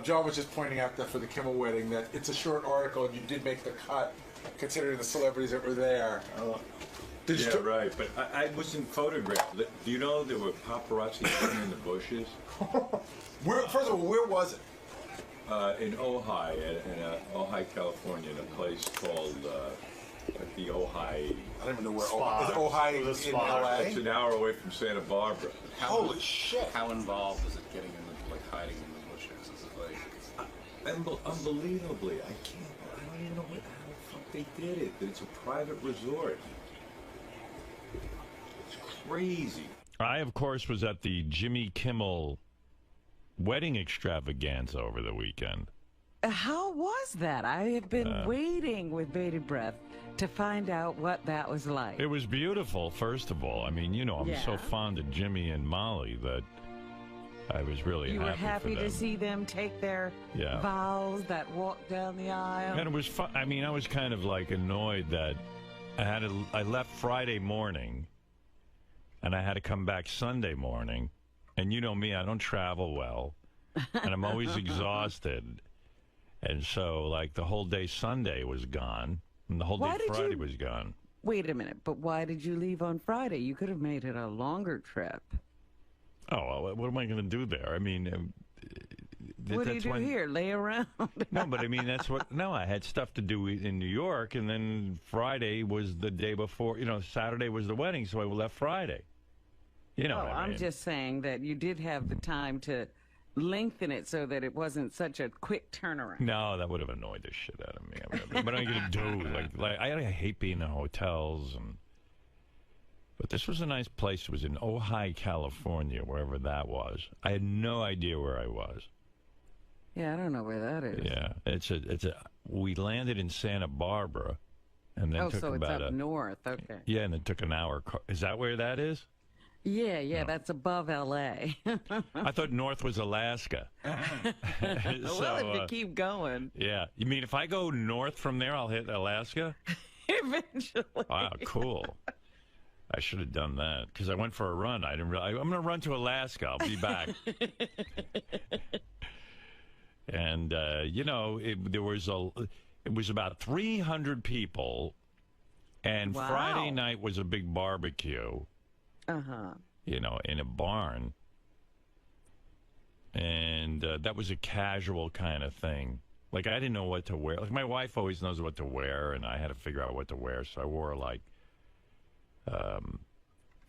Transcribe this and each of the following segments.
John was just pointing out that for the Kimmel wedding that it's a short article and you did make the cut, considering the celebrities that were there. Yeah, right. But I wasn't photographed. Do you know there were paparazzi sitting in the bushes? First of all, where was it? In 𝗦𝗁, in 𝗦𝗁, California, in a place called the 𝗦𝗁. I don't even know where 𝗦𝗁 is in LA. It's an hour away from Santa Barbara. Holy shit! How involved is it getting in the, like, hiding in the bushes? Is it like Unbelievably, I don't even know how the fuck they did it. It's a private resort. It's crazy. I, of course, was at the Jimmy Kimmel wedding extravaganza over the weekend. How was that? I have been waiting with bated breath to find out what that was like. It was beautiful, first of all. I mean, you know, I'm so fond of Jimmy and Molly that I was really happy. You were happy for them. to see them take their vows that walk down the aisle. And it was fun. I mean, I was kind of like annoyed that I left Friday morning and I had to come back Sunday morning. And you know me, I don't travel well, and I'm always exhausted. And so, like, the whole day Sunday was gone, and the whole day Friday was gone. Wait a minute, but why did you leave on Friday? You could have made it a longer trip. Oh, well, what am I going to do there? I mean, what do you do here? Lay around? No, but I mean, that's what. No, I had stuff to do in New York, and then Friday was the day before. You know, Saturday was the wedding, so I left Friday. You know what I mean? I'm just saying that you did have the time to lengthen it so that it wasn't such a quick turnaround. No, that would have annoyed the shit out of me. I mean, what am I going to do? Like I hate being in hotels. But this was a nice place. It was in 𝗦𝗁, California, wherever that was. I had no idea where I was. Yeah, I don't know where that is. Yeah, we landed in Santa Barbara, and then took so about it's up north. Okay. Yeah, and it took an hour. Is that where that is? Yeah, no. That's above L.A. I thought north was Alaska. Well, if you keep going. Yeah. You mean if I go north from there, I'll hit Alaska? Eventually. Wow, cool. I should have done that because I went for a run. I didn't realize. I'm going to run to Alaska. I'll be back. And, you know, it was about 300 people, and Friday night was a big barbecue. You know, in a barn. And that was a casual kind of thing. Like, I didn't know what to wear. Like, my wife always knows what to wear, and I had to figure out what to wear. So I wore, like,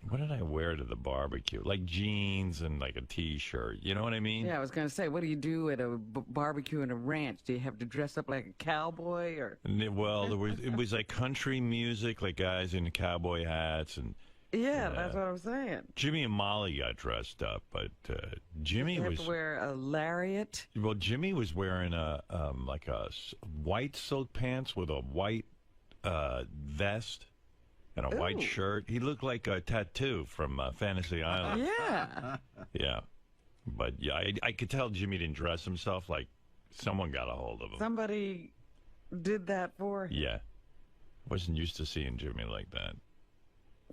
what did I wear to the barbecue? Like jeans and, like, a T-shirt. You know what I mean? Yeah, I was going to say, what do you do at a barbecue in a ranch? Do you have to dress up like a cowboy? Or? Well, it was, like, country music, like guys in cowboy hats and... Yeah, that's what I'm saying. Jimmy and Molly got dressed up, but Jimmy was to wear a lariat. Well, Jimmy was wearing like a white silk pants with a white vest and a white shirt. He looked like a tattoo from Fantasy Island. Yeah. Yeah, but yeah, I could tell Jimmy didn't dress himself. Like someone got a hold of him. Somebody did that for him. Yeah, wasn't used to seeing Jimmy like that.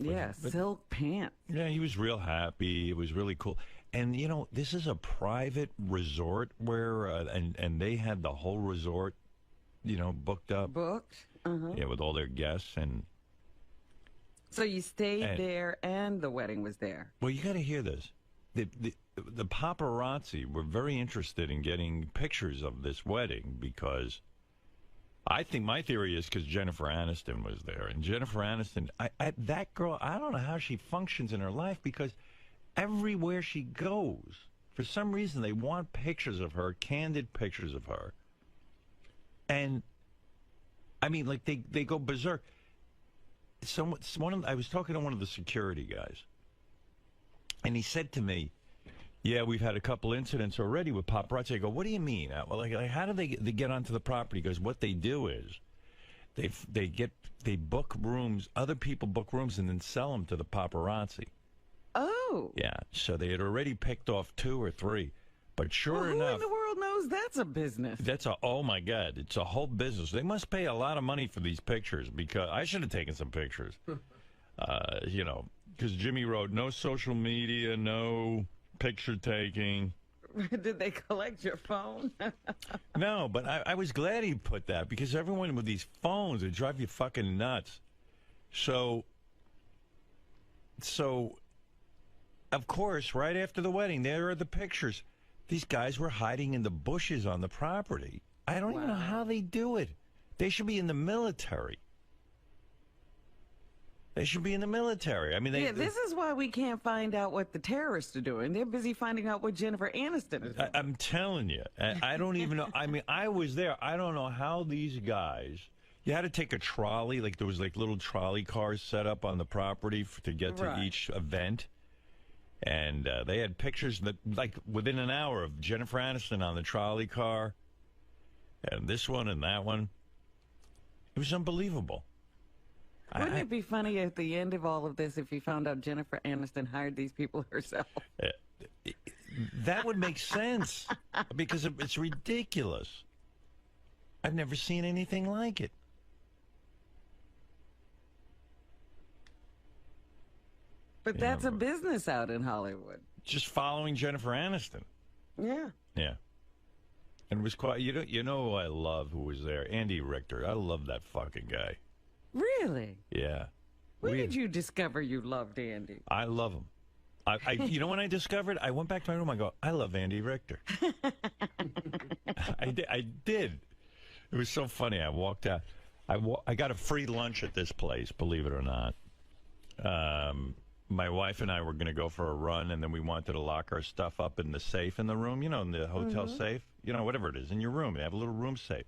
Yeah, silk pants. Yeah, he was real happy. It was really cool. And, you know, this is a private resort where, and they had the whole resort, you know, booked up. Booked? Yeah, with all their guests. And so you stayed there and the wedding was there. Well, you got to hear this. The paparazzi were very interested in getting pictures of this wedding because... I think my theory is because Jennifer Aniston was there. And Jennifer Aniston, that girl, I don't know how she functions in her life because everywhere she goes, for some reason, they want pictures of her, candid pictures of her. And, I mean, like, they go berserk. I was talking to one of the security guys, and he said to me, yeah, we've had a couple incidents already with paparazzi. I go, what do you mean? Well, like how do they get onto the property? He goes, what they do is they book rooms, other people book rooms and then sell them to the paparazzi. Oh. Yeah, so they had already picked off 2 or 3. But sure enough... Who in the world knows that's a business? Oh my God, it's a whole business. They must pay a lot of money for these pictures because I should have taken some pictures. You know, because Jimmy wrote, no social media, no... picture taking. Did they collect your phone? No, but I was glad he put that because everyone with these phones, they drive you fucking nuts. So, of course, right after the wedding, there are the pictures. These guys were hiding in the bushes on the property. I don't even know how they do it. They should be in the military. They should be in the military. I mean, this is why we can't find out what the terrorists are doing. They're busy finding out what Jennifer Aniston is doing. I'm telling you. I don't even know. I mean, I was there. I don't know how these guys... You had to take a trolley. Like, there was, like, little trolley cars set up on the property to get to each event. And they had pictures, that, like, within an hour of Jennifer Aniston on the trolley car. And this one and that one. It was unbelievable. Wouldn't it be funny at the end of all of this if you found out Jennifer Aniston hired these people herself? That would make sense because it's ridiculous. I've never seen anything like it. But that's a business out in Hollywood. Just following Jennifer Aniston. Yeah. Yeah. And it was quite, you know who I love who was there? Andy Richter. I love that fucking guy. Really? Yeah. When did you discover you loved Andy? I love him. You know when I discovered? I went back to my room. I go, I love Andy Richter. I did. It was so funny. I walked out. I got a free lunch at this place, believe it or not. My wife and I were going to go for a run, and then we wanted to lock our stuff up in the safe in the room, you know, in the hotel safe. You know, whatever it is, in your room. They have a little room safe.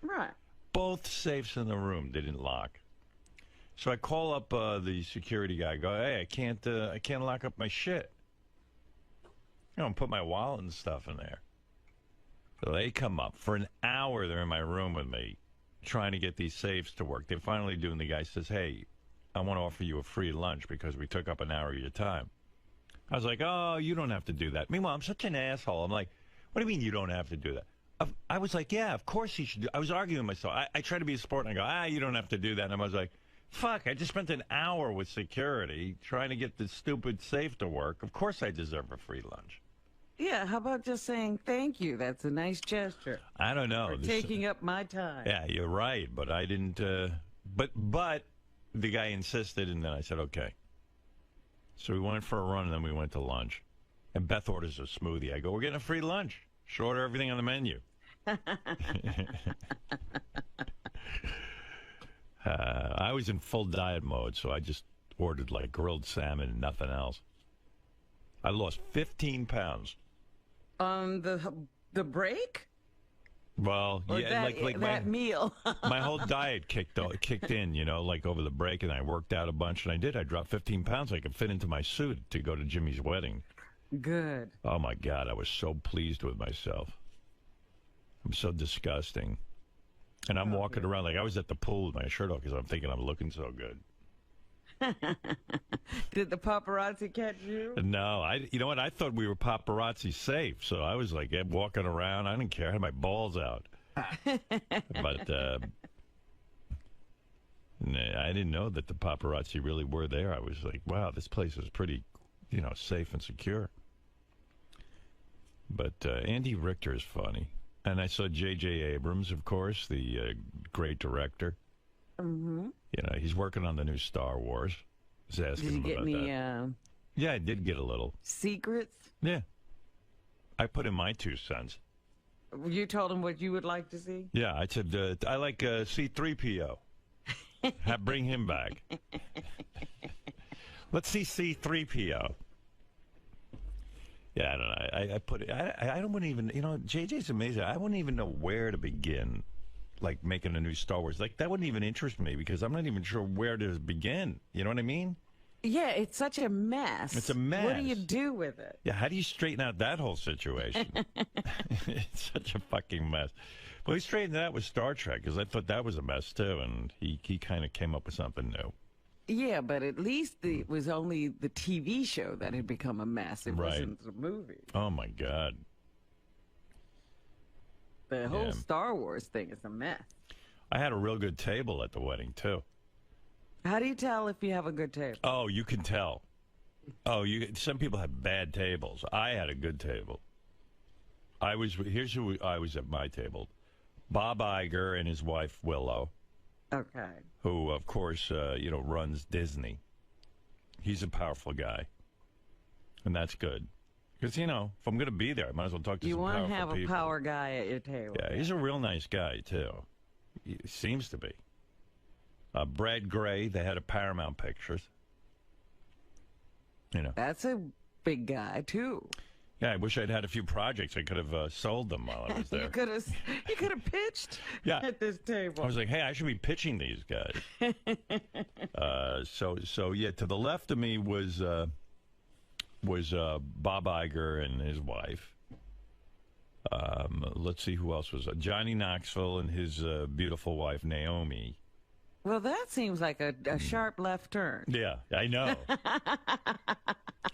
Right. Both safes in the room didn't lock. So I call up the security guy. I go, hey, I can't lock up my shit. You know, and put my wallet and stuff in there. So they come up for an hour. They're in my room with me, trying to get these safes to work. They finally do, and the guy says, "Hey, I want to offer you a free lunch because we took up an hour of your time." I was like, "Oh, you don't have to do that." Meanwhile, I'm such an asshole. I'm like, "What do you mean you don't have to do that?" I was like, "Yeah, of course he should do." I was arguing with myself. I try to be a sport, and I go, you don't have to do that." And I was like, fuck, I just spent an hour with security trying to get this stupid safe to work. Of course I deserve a free lunch. Yeah, how about just saying thank you? That's a nice gesture. I don't know. For taking up my time. Yeah, you're right, but I didn't, but the guy insisted, and then I said, okay. So we went for a run, and then we went to lunch. And Beth orders a smoothie. I go, we're getting a free lunch. She'll order everything on the menu. I was in full diet mode, so I just ordered like grilled salmon and nothing else. I lost 15 pounds. On the break? Well, or yeah, like that meal. My whole diet kicked in, you know, like over the break, and I worked out a bunch, and I did. I dropped 15 pounds. I could fit into my suit to go to Jimmy's wedding. Good. Oh, my God. I was so pleased with myself. I'm so disgusting. And I'm walking around like I was at the pool with my shirt off because I'm thinking I'm looking so good. Did the paparazzi catch you? No, you know what? I thought we were paparazzi safe, so I was like walking around. I didn't care. I had my balls out. But I didn't know that the paparazzi really were there. I was like, wow, this place is pretty, you know, safe and secure. But Andy Richter is funny. And I saw J.J. Abrams, of course, the great director. Mm-hmm. You know, he's working on the new Star Wars. I was asking him about that. Yeah, I did get a little. Secrets? Yeah. I put in my 2 cents. You told him what you would like to see? Yeah, I said, I like C-3PO. Bring him back. Let's see C-3PO. Yeah, I don't know. I put it. I don't even. You know, JJ's amazing. I wouldn't even know where to begin, like making a new Star Wars. Like that wouldn't even interest me because I'm not even sure where to begin. You know what I mean? Yeah, it's such a mess. It's a mess. What do you do with it? Yeah, how do you straighten out that whole situation? It's such a fucking mess. Well, he straightened it out with Star Trek because I thought that was a mess too, and he kind of came up with something new. Yeah, but at least it was only the TV show that had become a mess. It wasn't the movie. Oh, my God. The whole Star Wars thing is a mess. I had a real good table at the wedding, too. How do you tell if you have a good table? Oh, you can tell. Oh, some people have bad tables. I had a good table. Here's who I was at my table. Bob Iger and his wife, Willow. Okay. Who, of course, runs Disney. He's a powerful guy. And that's good. Because, if I'm going to be there, I might as well talk to some powerful people. You want to have a power guy at your table. Yeah, he's a real nice guy, too. He seems to be. Brad Gray, the head of Paramount Pictures. That's a big guy, too. Yeah, I wish I'd had a few projects. I could have sold them while I was there. You could have pitched at this table. I was like, hey, I should be pitching these guys. So yeah, to the left of me was Bob Iger and his wife. Let's see who else was. Johnny Knoxville and his beautiful wife, Naomi. Well, that seems like a sharp left turn. Yeah, I know.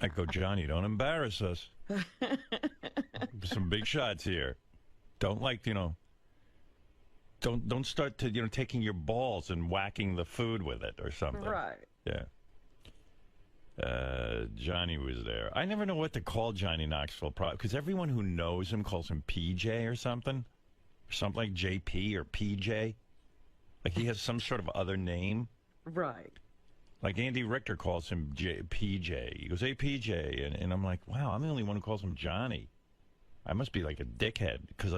I go, Johnny, don't embarrass us. Some big shots here. Don't don't start to taking your balls and whacking the food with it or something. Right. Yeah. Johnny was there. I never know what to call Johnny Knoxville because everyone who knows him calls him PJ or something like JP or PJ. Like he has some sort of other name. Right. Like Andy Richter calls him PJ. He goes, hey, PJ. And I'm like, wow, I'm the only one who calls him Johnny. I must be like a dickhead because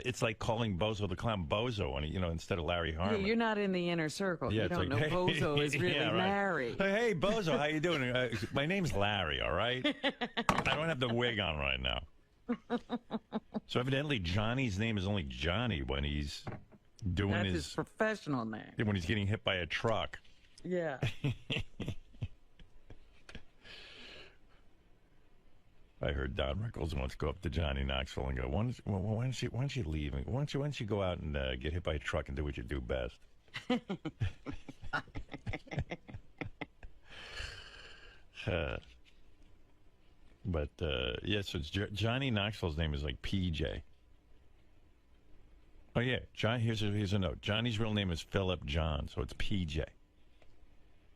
it's like calling Bozo the Clown Bozo when instead of Larry Harmon. Yeah, you're not in the inner circle. Yeah, you don't know hey, Bozo is really yeah, right. Larry. Hey, Bozo, how you doing? My name's Larry, all right? I don't have the wig on right now. So evidently Johnny's name is only Johnny when he's doing That's his professional name. When he's getting hit by a truck. Yeah. I heard Don Rickles wants to go up to Johnny Knoxville and go, why don't you leave? Why don't you go out and get hit by a truck and do what you do best? But so it's Johnny Knoxville's name is like PJ. Oh yeah, John. Here's a note. Johnny's real name is Philip John, so it's PJ.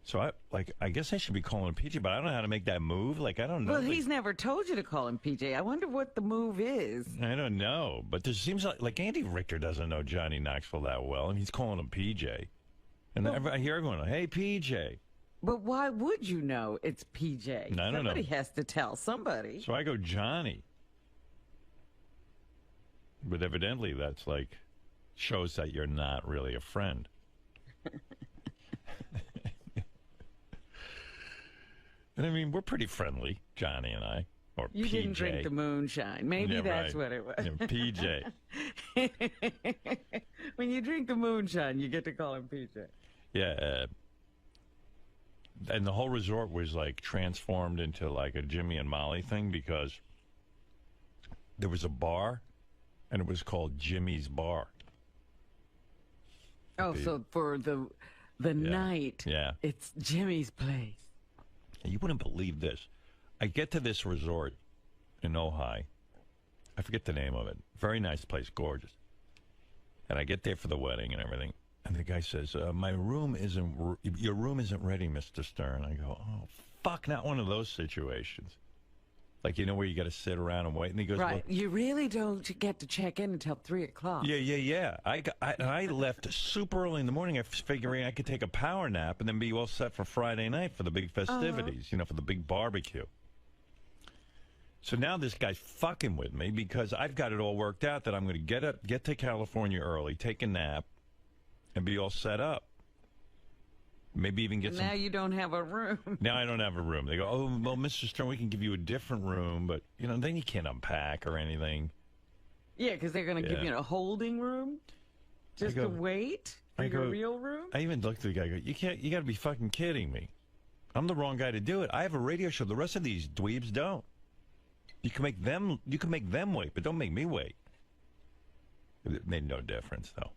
So I guess I should be calling him PJ, but I don't know how to make that move. Like I don't know. Well, he's never told you to call him PJ. I wonder what the move is. I don't know, but there seems like Andy Richter doesn't know Johnny Knoxville that well, and he's calling him PJ. And I hear everyone, hey PJ. But why would you know it's PJ? I don't know. Somebody has to tell somebody. So I go Johnny. But evidently that's shows that you're not really a friend. And I mean, we're pretty friendly, Johnny and I. Or you PJ. Didn't drink the moonshine. Maybe that's what it was. Yeah, PJ. When you drink the moonshine, you get to call him PJ. Yeah. And the whole resort was transformed into a Jimmy and Molly thing because there was a bar and it was called Jimmy's Bar. Oh, so for the night, it's Jimmy's place. You wouldn't believe this. I get to this resort in Ojai. I forget the name of it. Very nice place, gorgeous. And I get there for the wedding and everything. And the guy says, your room isn't ready, Mr. Stern. I go, oh, fuck, not one of those situations. Where you got to sit around and wait. And he goes, right. Well, you really don't get to check in until 3 o'clock. Yeah. I left super early in the morning figuring I could take a power nap and then be all set for Friday night for the big festivities, for the big barbecue. So now this guy's fucking with me because I've got it all worked out that I'm going to get to California early, take a nap, and be all set up. Maybe even get some... Now you don't have a room. Now I don't have a room. They go, oh, well, Mr. Stern, we can give you a different room, but, then you can't unpack or anything. Yeah, because they're going to give you a holding room just to wait for your real room? I even looked at the guy and go, you got to be fucking kidding me. I'm the wrong guy to do it. I have a radio show. The rest of these dweebs don't. You can make them wait, but don't make me wait. It made no difference, though.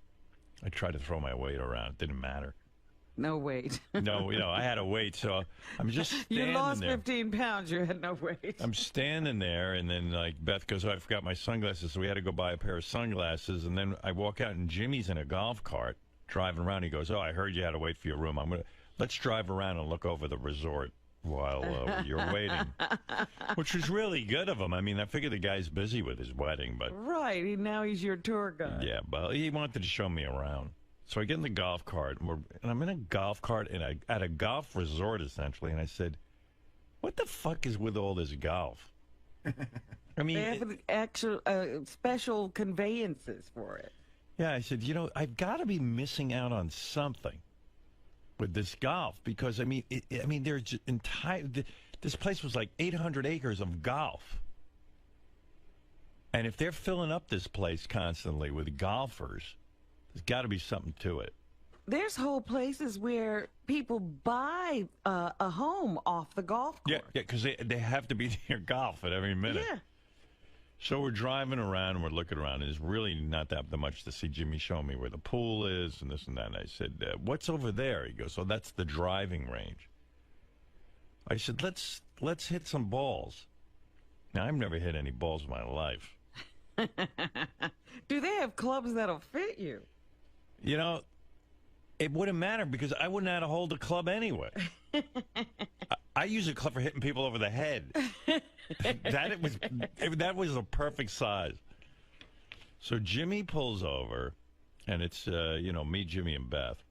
I tried to throw my weight around. It didn't matter. No weight. No, I had to wait, so I'm just standing there. You lost 15 pounds, you had no weight. I'm standing there, and then, Beth goes, oh, I forgot my sunglasses, so we had to go buy a pair of sunglasses, and then I walk out, and Jimmy's in a golf cart driving around. He goes, oh, I heard you had to wait for your room. Let's drive around and look over the resort. while you're waiting, which was really good of him. I mean, I figured the guy's busy with his wedding, but Right, now he's your tour guide. yeah, but he wanted to show me around. So I get in the golf cart, and I'm in a golf cart at a golf resort, essentially, and I said, what the fuck is with all this golf? I mean, They have actual special conveyances for it. yeah, I said, I've got to be missing out on something with this golf because, I mean, there's this place was like 800 acres of golf. And if they're filling up this place constantly with golfers, there's got to be something to it. There's whole places where people buy a home off the golf course. Yeah, because they have to be near golf at every minute. Yeah. So we're driving around and we're looking around, and there's really not that much to see. Jimmy showing me where the pool is and this and that. And I said, what's over there? He goes, oh, that's the driving range. I said, let's hit some balls. Now, I've never hit any balls in my life. Do they have clubs that'll fit you? It wouldn't matter because I wouldn't know how to hold a club anyway. I use a club for hitting people over the head. That was a perfect size. So Jimmy pulls over, and it's me, Jimmy, and Beth,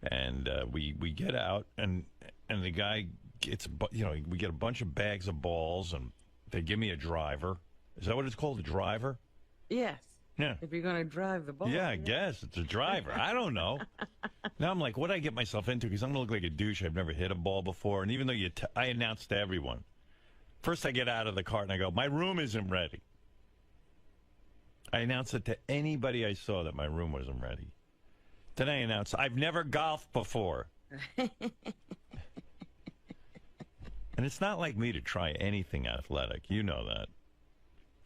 and we get out, and the guy gets we get a bunch of bags of balls, and they give me a driver. Is that what it's called, a driver? Yes. Yeah. If you're going to drive the ball. Yeah, I guess it's a driver. I don't know. Now I'm like, what did I get myself into? Because I'm going to look like a douche. I've never hit a ball before. And even though I announced to everyone, first I get out of the cart and I go, my room isn't ready. I announced it to anybody I saw that my room wasn't ready. Then I announced, I've never golfed before. And it's not like me to try anything athletic. You know that.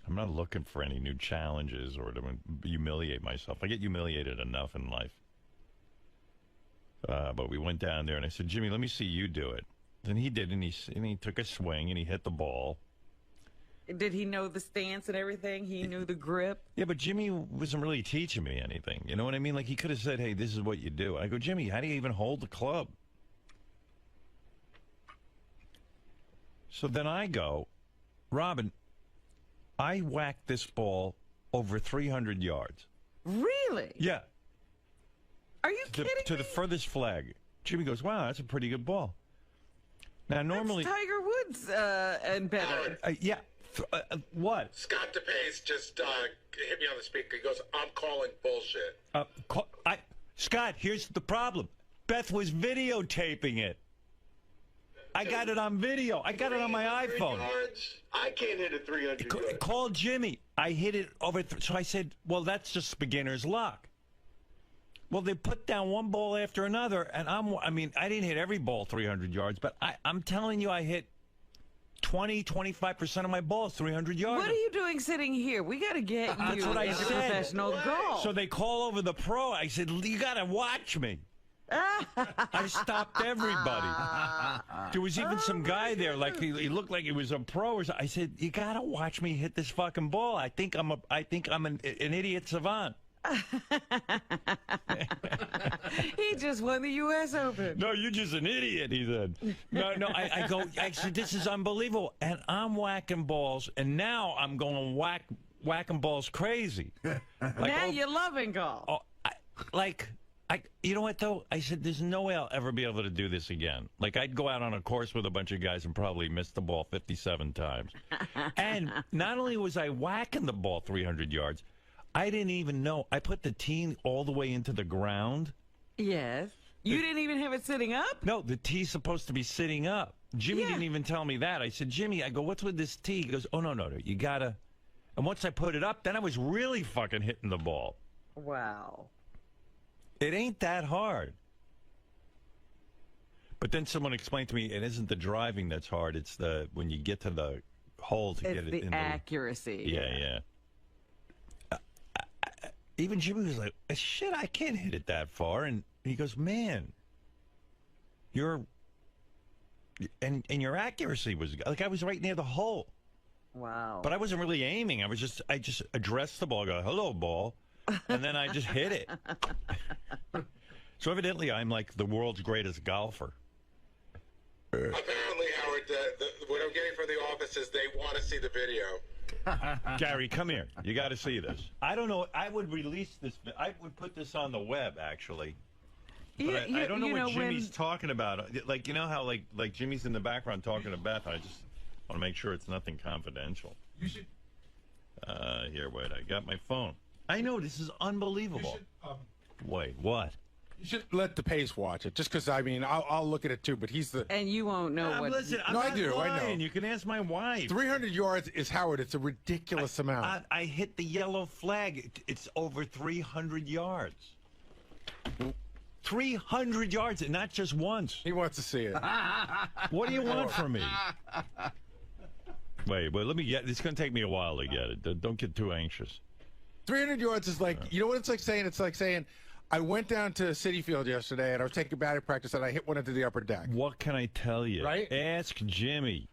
I'm not looking for any new challenges or to humiliate myself. I get humiliated enough in life. But we went down there, and I said, Jimmy, let me see you do it. And he did, and he took a swing, and he hit the ball. Did he know the stance and everything? He knew the grip? Yeah, but Jimmy wasn't really teaching me anything. You know what I mean? Like, he could have said, hey, this is what you do. I go, Jimmy, how do you even hold the club? So then I go, Robin, I whacked this ball over 300 yards. Really? Yeah. Are you kidding To me? the furthest flag. Jimmy goes, wow, that's a pretty good ball. Now, normally... That's Tiger Woods and better. Yeah. What? Scott DePace just hit me on the speaker. He goes, I'm calling bullshit. Scott, here's the problem. Beth was videotaping it. I got it on video. I got it on my iPhone. I can't hit a 300 yards. Call Jimmy. I hit it over. So I said, well, that's just beginner's luck. Well, they put down one ball after another, and I didn't hit every ball 300 yards, but I'm telling you, I hit 25% of my balls 300 yards. What are you doing sitting here? We got to get you That's what I into said. professional golf. So they call over the pro. I said, you got to watch me. I stopped everybody. There was even some guy there, like he looked like he was a pro. Or something. I said, "You gotta watch me hit this fucking ball. I think I'm an idiot savant." He just won the U.S. Open. No, you're just an idiot, he said. No, I go, actually, this is unbelievable. And I'm whacking balls, and now I'm going whacking balls crazy. Like, now you're loving golf. You know what, though? I said, there's no way I'll ever be able to do this again. Like, I'd go out on a course with a bunch of guys and probably miss the ball 57 times. And not only was I whacking the ball 300 yards, I didn't even know. I put the tee all the way into the ground. Yes. You didn't even have it sitting up? No, the tee's supposed to be sitting up. Jimmy didn't even tell me that. I said, Jimmy, I go, what's with this tee? He goes, oh, no, you gotta. And once I put it up, then I was really fucking hitting the ball. Wow. It ain't that hard. But then someone explained to me, it isn't the driving that's hard. It's when you get to the hole to get it in the accuracy. Yeah. Even Jimmy was like, shit, I can't hit it that far. And he goes, man, your accuracy was, like, I was right near the hole. Wow. But I wasn't really aiming. I just addressed the ball, go, hello, ball. And then I just hit it. So evidently I'm like the world's greatest golfer. Apparently. what I'm getting from the office is they want to see the video. Gary, come here. You got to see this. I don't know. I would release this. I would put this on the web, actually. But I don't know what Jimmy's talking about. Like, you know how like Jimmy's in the background talking to Beth. I just want to make sure it's nothing confidential. You should. Here, wait. I got my phone. I know, this is unbelievable. Wait, what? You should let the Pace watch it, just because, I mean, I'll look at it too, but he's the... And you won't know what... Listen, I'm no, not I do, lying. I know. You can ask my wife. 300 yards is, Howard, it's a ridiculous amount. I hit the yellow flag. It's over 300 yards. 300 yards, and not just once. He wants to see it. What do you want from me? Wait, let me get... It's going to take me a while to get it. Don't get too anxious. 300 yards is like, you know what it's like saying? It's like saying, I went down to City Field yesterday, and I was taking batting practice, and I hit one into the upper deck. What can I tell you? Right? Ask Jimmy.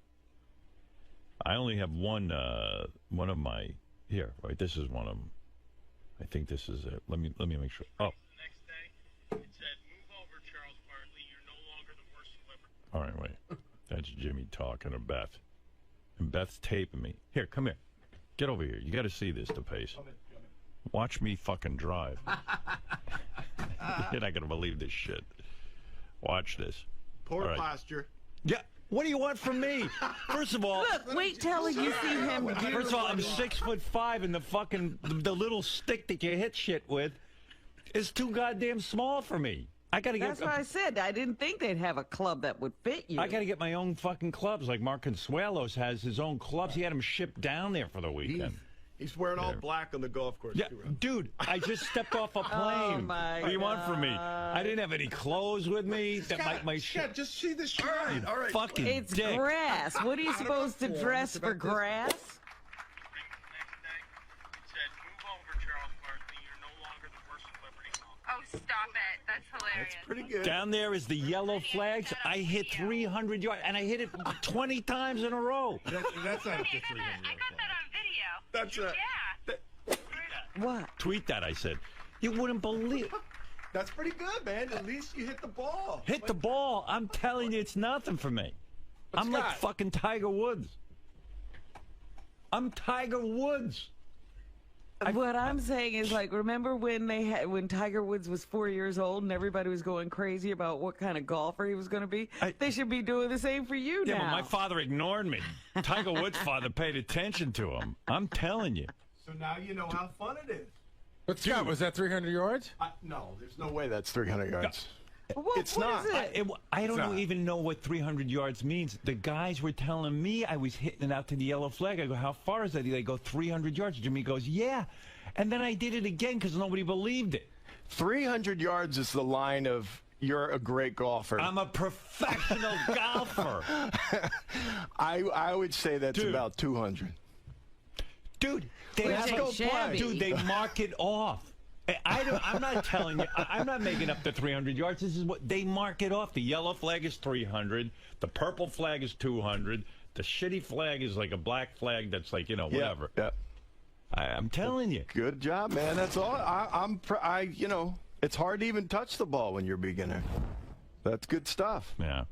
I only have one of my... Here, right, this is one of them. I think this is it. Let me make sure. Oh. The next day, it said, move over, Charles Barkley. You're no longer the worst celebrity. All right, wait. That's Jimmy talking to Beth. And Beth's taping me. Here, come here. Get over here. You got to see this, the Pace. Watch me fucking drive. You're not going to believe this shit. Watch this. Poor posture. Yeah. What do you want from me? First of all... Look, wait till you see him. First of all, I'm 6'5", and the fucking... The little stick that you hit shit with is too goddamn small for me. I got to get... That's why I said I didn't think they'd have a club that would fit you. I got to get my own fucking clubs. Like 𝗦𝗵cie𝘄𝗿𝗍 has his own clubs. He had them shipped down there for the weekend. He's wearing all black on the golf course. Yeah, too, dude, I just stepped off a plane. my What do you want from me? I didn't have any clothes with me. That my shit. Just see this shit. All right. Fucking It's dick. grass. What are you supposed to dress for grass? The next day, it said, move over, Charles Barkley. You're no longer the worst celebrity. Oh, stop it. That's hilarious. That's pretty good. Down there is the yellow flags. I hit 300 yards, and I hit it 20 times in a row. That's not I got that on video. That's Yeah. What? Tweet that, I said. You wouldn't believe. That's pretty good, man. At least you hit the ball. Hit the ball. I'm telling you, it's nothing for me. I'm like fucking Tiger Woods. I'm Tiger Woods. What I'm saying is, like, remember when when Tiger Woods was 4 years old and everybody was going crazy about what kind of golfer he was going to be? They should be doing the same for you now. Yeah, but my father ignored me. Tiger Woods' father paid attention to him. I'm telling you. So now you know how fun it is. But Scott, was that 300 yards? No, there's no way that's 300 yards. It's not. Is it? I don't even know what 300 yards means. The guys were telling me I was hitting it out to the yellow flag. I go, how far is that? They go, 300 yards. Jimmy goes, yeah. And then I did it again because nobody believed it. 300 yards is the line of you're a great golfer. I'm a professional golfer. I would say that's about 200. Dude, Let's go play. Dude, they mark it off. I'm not telling you. I'm not making up the 300 yards. This is what they mark it off. The yellow flag is 300. The purple flag is 200. The shitty flag is like a black flag that's like, you know, whatever. Yeah. I'm telling you. Good job, man. That's all. You know, it's hard to even touch the ball when you're a beginner. That's good stuff. Yeah.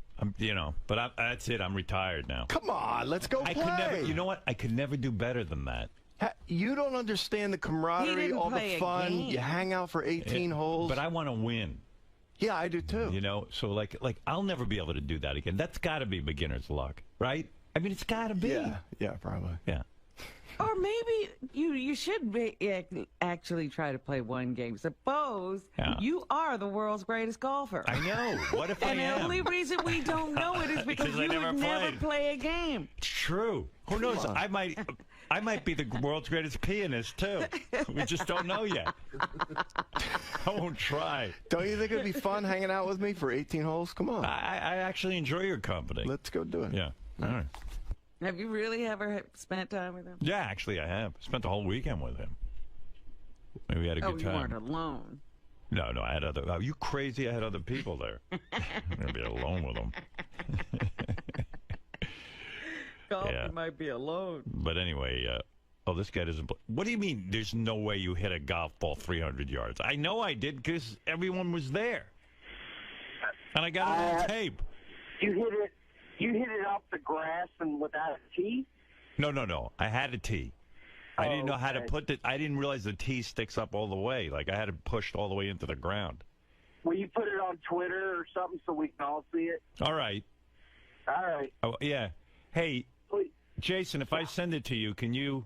But that's it. I'm retired now. Come on, let's go play. Could never, you know what? I could never do better than that. You don't understand the camaraderie, all the fun. You hang out for 18 holes. But I want to win. Yeah, I do too. You know, so like I'll never be able to do that again. That's got to be beginner's luck, right? I mean, it's got to be. Yeah, probably. Yeah. Or maybe you should actually try to play one game. Suppose you are the world's greatest golfer. I know. What if I am? And the only reason we don't know it is because you would never play a game. It's true. Who knows? I might be the world's greatest pianist, too. We just don't know yet. I won't try. Don't you think it'd be fun hanging out with me for 18 holes? Come on. I actually enjoy your company. Let's go do it. Yeah. All right. Have you really ever spent time with him? Yeah, actually, I have. Spent the whole weekend with him. We had a good time. Oh, you weren't alone. No, I had other... Are you crazy? I had other people there. I'm going to be alone with them. Golfer might be alone. But anyway, this guy doesn't play. What do you mean there's no way you hit a golf ball 300 yards? I know I did because everyone was there. And I got it on tape. You hit it You hit it off the grass and without a tee? No. I had a tee. I didn't know how to put it. I didn't realize the tee sticks up all the way. Like, I had it pushed all the way into the ground. Will you put it on Twitter or something so we can all see it? All right. All right. Oh, yeah. Hey, Please. Jason, if I send it to you, can you...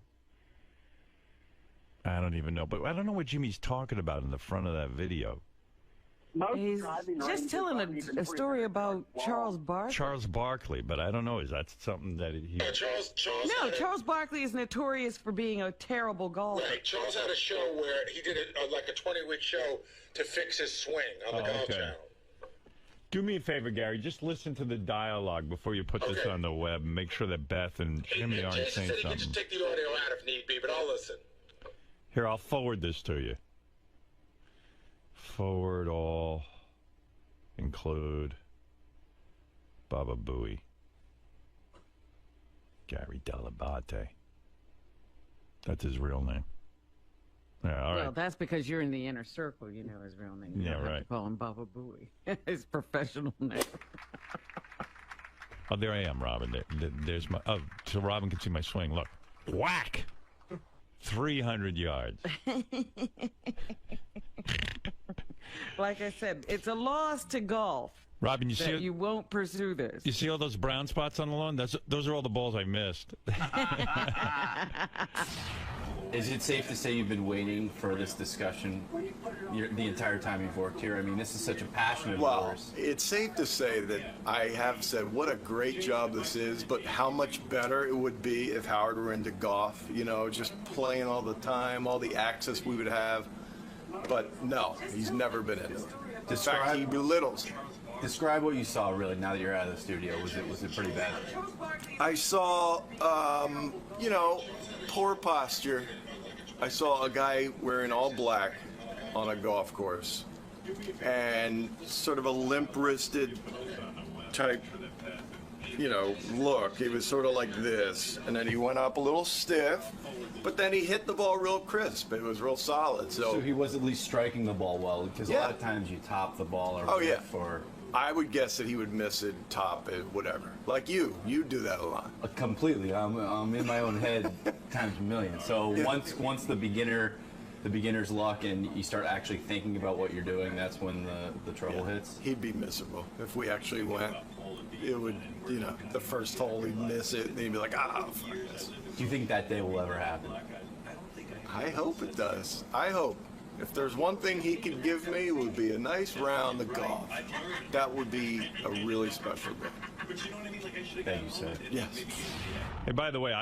I don't even know, but I don't know what Jimmy's talking about in the front of that video. He's just telling a story about Charles Barkley. Charles Barkley, but I don't know. Is that something that he... Charles Barkley is notorious for being a terrible golfer. Right. Charles had a show where he did like a 20-week show to fix his swing on the Golf Channel. Do me a favor, Gary. Just listen to the dialogue before you put this on the web and make sure that Beth and Jimmy aren't saying something. You can just take the audio out if need be, but I'll listen. Here, I'll forward this to you. Forward all. Include. Baba Booey. Gary Dell'Abate. That's his real name. Yeah, all right. Well, that's because you're in the inner circle. You know his real name. You don't have to call him Baba Booey. His professional name. Oh, there I am, Robin. There's my... Oh, so Robin can see my swing. Look. Whack! 300 yards. Like I said, it's a loss to golf. Robin, you see you won't pursue this. You see all those brown spots on the lawn? Those are all the balls I missed. Is it safe to say you've been waiting for this discussion the entire time you've worked here? I mean, this is such a passion of yours. It's safe to say that I have said what a great job this is, but how much better it would be if Howard were into golf, you know, just playing all the time, all the access we would have. But no, he's never been into it. In fact, he belittles. Describe what you saw, really, now that you're out of the studio. Was it pretty bad? I saw, you know, poor posture. I saw a guy wearing all black on a golf course and sort of a limp-wristed type, you know, look. He was sort of like this, and then he went up a little stiff, but then he hit the ball real crisp. It was real solid. So he was at least striking the ball well, because a lot of times you top the ball or for... I would guess that he would miss it, top it, whatever. Like you do that a lot. Completely. I'm in my own head times a million. So once the beginner's luck and you start actually thinking about what you're doing, that's when the trouble hits. He'd be miserable if we actually went. It would, you know, the first hole he'd miss it, and he'd be like, fuck this. Do you think that day will ever happen? I hope it does. I hope. If there's one thing he could give me, it would be a nice round of golf. That would be a really special day. Thank you, sir. Yes. Hey, by the way,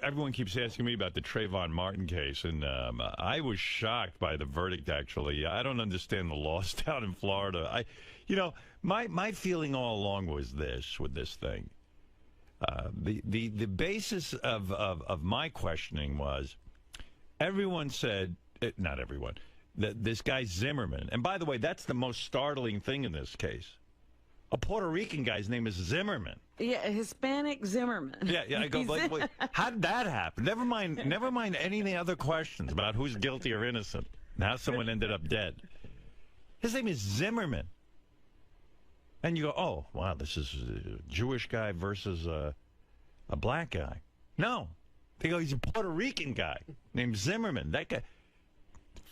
everyone keeps asking me about the Trayvon Martin case, and I was shocked by the verdict, actually. I don't understand the laws down in Florida. My feeling all along was this, with this thing. The basis of my questioning was, everyone said, not everyone, that this guy Zimmerman, and by the way, that's the most startling thing in this case. A Puerto Rican guy's name is Zimmerman. Yeah, a Hispanic Zimmerman. Yeah. I go, wait, how did that happen? Never mind any other questions about who's guilty or innocent. Now someone ended up dead. His name is Zimmerman. And you go, oh, wow, this is a Jewish guy versus a black guy. No. They go, he's a Puerto Rican guy named Zimmerman. That guy,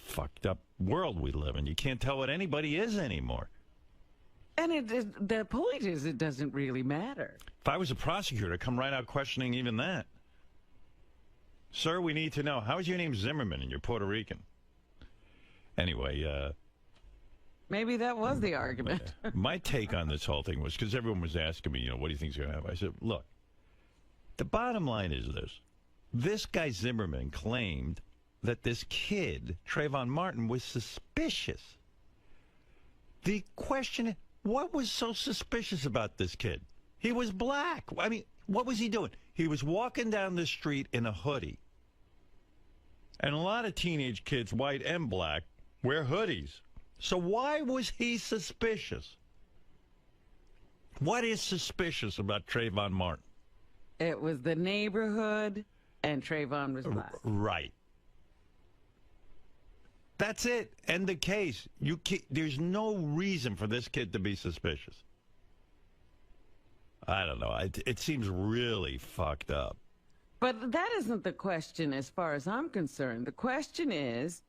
fucked up world we live in. You can't tell what anybody is anymore. And the point is, it doesn't really matter. If I was a prosecutor, I'd come right out questioning even that. Sir, we need to know, how is your name Zimmerman and you're Puerto Rican? Anyway, maybe that was the argument. My take on this whole thing was, because everyone was asking me, what do you think's going to happen? I said, look, the bottom line is this. This guy Zimmerman claimed that this kid, Trayvon Martin, was suspicious. The question, what was so suspicious about this kid? He was black. I mean, what was he doing? He was walking down the street in a hoodie. And a lot of teenage kids, white and black, wear hoodies. So why was he suspicious? What is suspicious about Trayvon Martin? It was the neighborhood, and Trayvon was black. Right. That's it. End the case. There's no reason for this kid to be suspicious. I don't know. It seems really fucked up. But that isn't the question as far as I'm concerned. The question is,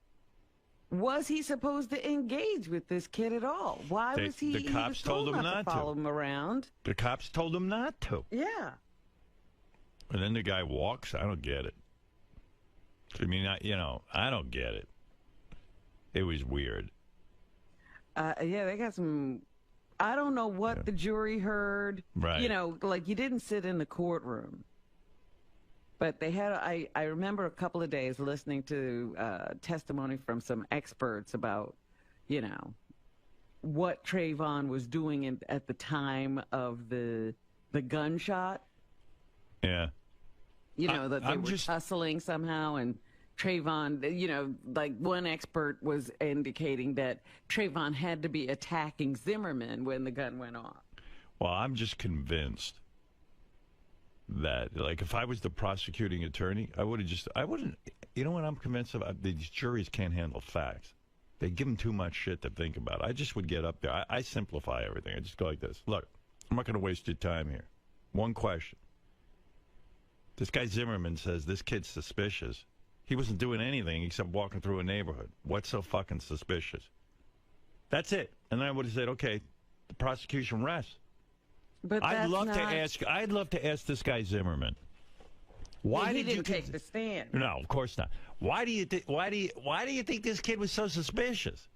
was he supposed to engage with this kid at all? Why was he? The cops was told him not to follow him around. The cops told him not to. Yeah. And then the guy walks. I don't get it. I mean, I don't get it. It was weird. Yeah, they got some. I don't know what the jury heard. Right. You know, like you didn't sit in the courtroom. But they had, I remember a couple of days listening to testimony from some experts about, you know, what Trayvon was doing at the time of the gunshot. Yeah. You know, that they were tussling somehow, and Trayvon, you know, like one expert was indicating that Trayvon had to be attacking Zimmerman when the gun went off. Well, I'm just convinced that, like, if I was the prosecuting attorney, I wouldn't, you know what I'm convinced of? These juries can't handle facts. They give them too much shit to think about. I just would get up there. I simplify everything. I just go like this. Look, I'm not going to waste your time here. One question. This guy Zimmerman says this kid's suspicious. He wasn't doing anything except walking through a neighborhood. What's so fucking suspicious? That's it. And then I would have said, okay, the prosecution rests. But I'd love to ask this guy Zimmerman. Why did you take the stand? No, of course not. Why do you think this kid was so suspicious?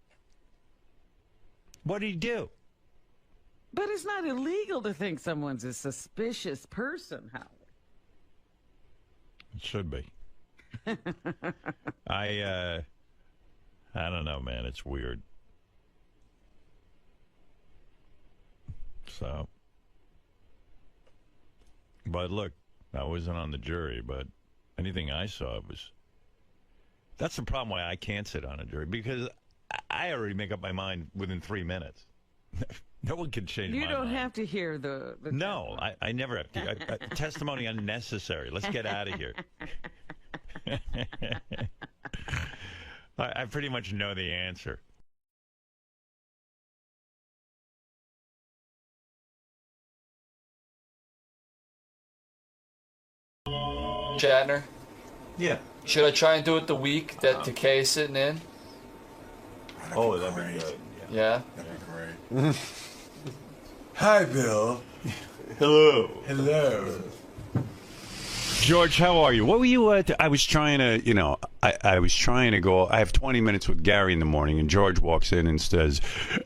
What did he do? But it's not illegal to think someone's a suspicious person, Howard. It should be. I don't know, man. It's weird. So, but look, I wasn't on the jury, but anything I saw was. That's the problem why I can't sit on a jury, because I already make up my mind within 3 minutes. No one can change my mind. You don't have to hear the no, I never have to. Testimony unnecessary. Let's get out of here. I pretty much know the answer. Shatner? Yeah. Should I try and do it the week that 𝗪𝗍 is sitting in? Oh, that'd be good. Yeah? That'd be great. Hi, Bill. Hello. Hello. George, how are you? What were you I was trying to, I was trying to go. I have 20 minutes with Gary in the morning, and George walks in and says,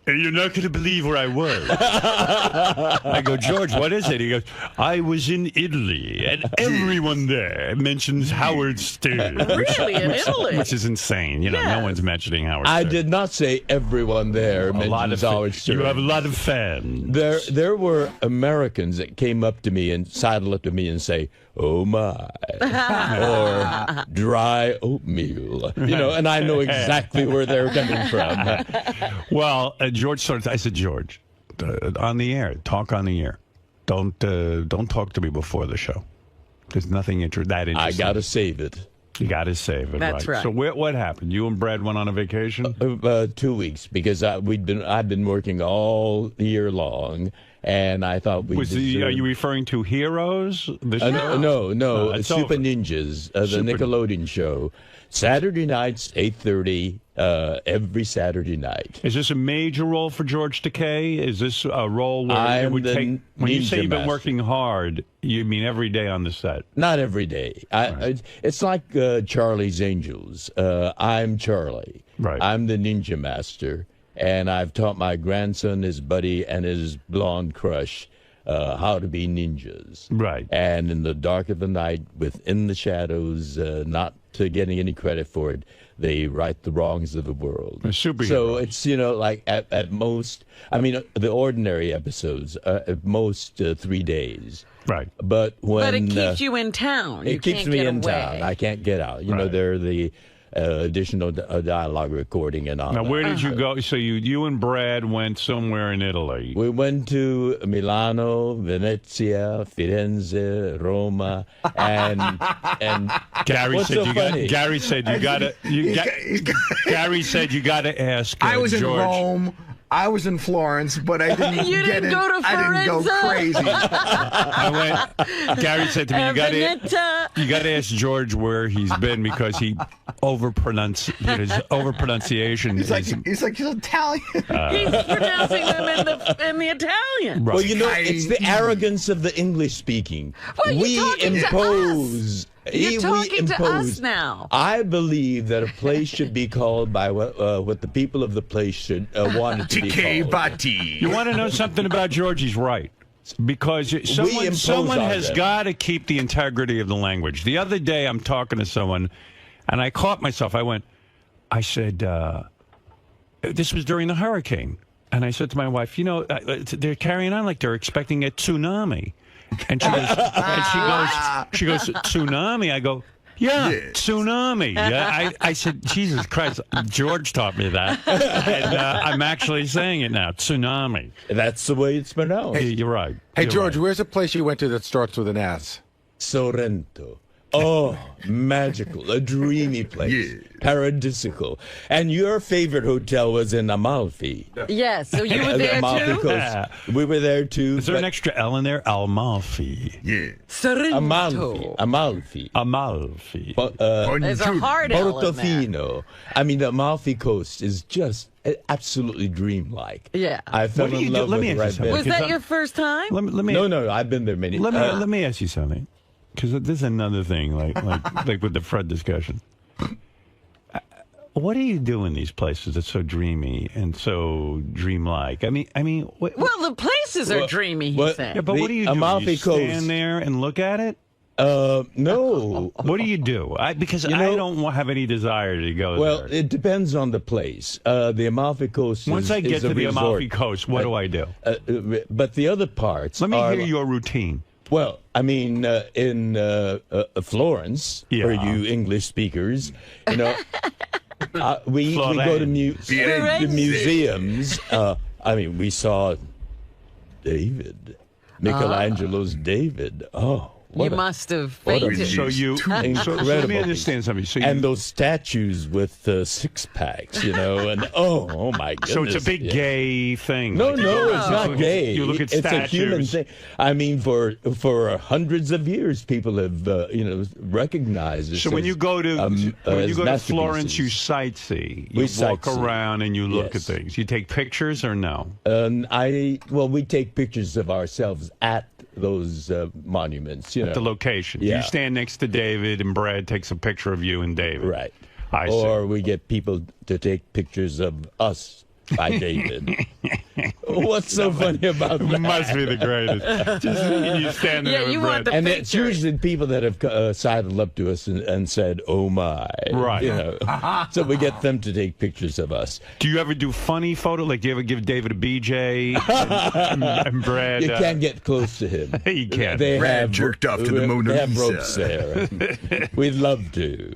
"You're not going to believe where I was." I go, "George, what is it?" He goes, "I was in Italy, and everyone there mentions Howard Stern." Really? In Italy? Which is insane. No one's mentioning Howard Stern. I did not say everyone there mentions Howard Stern. You have a lot of fans. There were Americans that came up to me and sidled up to me and say, "Oh my," or "dry oatmeal," and I know exactly where they're coming from. Well, George started. I said, "George, on the air, talk on the air. Don't talk to me before the show. There's nothing that interesting." I gotta save it. You gotta save it. That's right. So what happened? You and Brad went on a vacation? 2 weeks, because I've been working all year long. And I thought are you referring to Heroes? No. It's Super over. Ninjas, the Nickelodeon show. Saturday nights, 8:30, every Saturday night. Is this a major role for George Takei? Is this a role where it would take... When you say you've been working hard, you mean every day on the set? Not every day. It's like Charlie's Angels. I'm Charlie. Right. I'm the ninja master. And I've taught my grandson, his buddy, and his blonde crush how to be ninjas. Right. And in the dark of the night, within the shadows, not getting any credit for it, they right the wrongs of the world. So it's, like at most, the ordinary episodes, at most 3 days. Right. But it keeps you in town. It keeps me in town. I can't get out. They're the additional dialogue recording and all. Now, where did you go? So you and Brad went somewhere in Italy. We went to Milano, Venezia, Firenze, Roma, and Gary said so funny? Gary said you got to. Gary said you got to ask. I was George. in Rome. I was in Florence, but I didn't You get didn't in. go to I didn't go Firenze? crazy. I went. Gary said to me, "You got to ask George where he's been because he his overpronunciation." He's Italian. He's pronouncing them in the Italian. Well, you know, it's the arrogance of the English speaking. Well, you're talking to impose. You're talking we to impose. us now. I believe that a place should be called by what the people of the place should want it to be called. You want to know something about George? He's right. Because someone has got to keep the integrity of the language. The other day, I'm talking to someone, and I caught myself. I said, this was during the hurricane. And I said to my wife, you know, they're carrying on like they're expecting a tsunami. And she goes, tsunami? I go, yeah, tsunami. Yeah, I said, Jesus Christ, George taught me that. And I'm actually saying it now, tsunami. That's the way it's pronounced. Hey, you're right. Hey, You're George, right. where's a place you went to that starts with an S? Sorrento. Oh, magical, a dreamy place, paradisical. And your favorite hotel was in Amalfi. Yes, so you were there Amalfi too? Coast. We were there too. Is there an extra L in there? Amalfi. Yeah. Sorrento. Amalfi. Amalfi. There's a hard L in there. Portofino. I mean, the Amalfi Coast is just absolutely dreamlike. Yeah. I fell in love with it right there. Was that your first time? Let me, No, I've been there many times. Let me ask you something. Because this is another thing, like with the Fred discussion. What do you do in these places that's so dreamy and so dreamlike? I mean, well, the places are dreamy, he said. Yeah, but what do you do? Amalfi You Coast. stand there and look at it? No. What do you do? Because I don't have any desire to go Well, there. it depends on the place. The Amalfi Coast. Once I get to the Amalfi Coast, what do I do? But the other parts. Let me hear your routine. Well, I mean, in Florence, for you English speakers, you know, we go to museums. I mean, we saw David, Michelangelo's David. Oh. You must have fainted. Incredible. Let me understand something. And those statues with six packs, you know, and oh my goodness. So it's a big gay thing. No, it's not gay. You look at it's statues. a human thing. I mean, for hundreds of years, people have recognized it. So when you go to Florence, you sightsee. You walk around and you look at things. You take pictures or no? We take pictures of ourselves at those monuments, you know. At the location. Yeah. You stand next to David and Brad takes a picture of you and David. Right. I see. Or we get people to take pictures of us by David. What's so funny about that? It must be the greatest. Just you stand there with Brad. And it's usually people that have sidled up to us and said, "Oh my!" Right. You know. So we get them to take pictures of us. Do you ever do funny photo? Like, do you ever give David a BJ and Brad? You can't get close to him. You can't. They Brad have jerked off to the Mona They have Lisa. ropes there. We'd love to.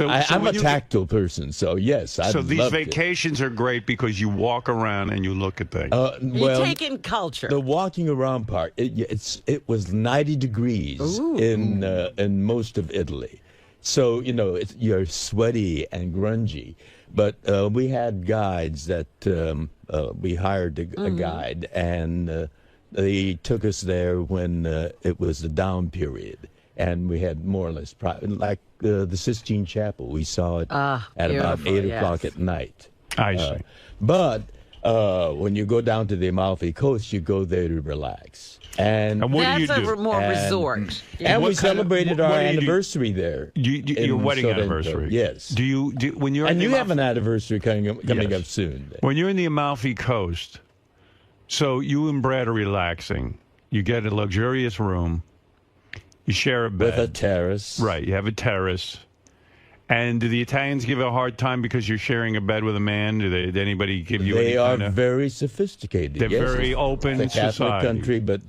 I'm a tactile person, so yes, I'd So these love vacations are great because you walk around and you look at things. You take in culture. The walking around part, it was 90 degrees in most of Italy. So, you know, you're sweaty and grungy. But we had guides that we hired a guide, and they took us there when it was the down period. And we had more or less, like the Sistine Chapel. We saw it at about 8 o'clock at night. I see. But when you go down to the Amalfi Coast, you go there to relax. And what do you do? That's a more resort. And we celebrated our anniversary there. Your wedding anniversary. Yes. Do you when you're and you have an anniversary coming up soon. When you're in the Amalfi Coast, so you and Brad are relaxing. You get a luxurious room. You share a bed with a terrace. Right. You have a terrace. And do the Italians give a hard time because you're sharing a bed with a man? Did anybody give you? They are very sophisticated. They're very open it's a Catholic society. country, but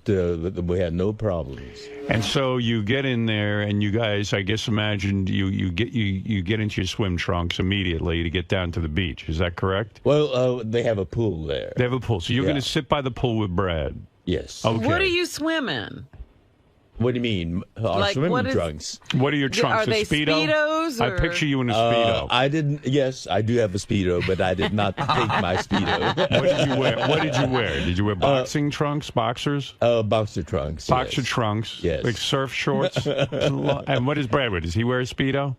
we had no problems. And so you get in there, and you guys, I guess, imagined you get into your swim trunks immediately to get down to the beach. Is that correct? Well, they have a pool there. They have a pool, so you're going to sit by the pool with Brad. Yes. Okay. What do you swim in? What do you mean? Our Like, swimming what is- trunks. What are your trunks? Are they a Speedo? Speedos, I or- picture you in a Speedo. I didn't. Yes, I do have a Speedo, but I did not take my Speedo. What did you wear? What did you wear? Did you wear boxing trunks, boxers? Boxer trunks. Boxer yes. trunks. Yes. Like surf shorts. And what does Brad wear? Does he wear a Speedo?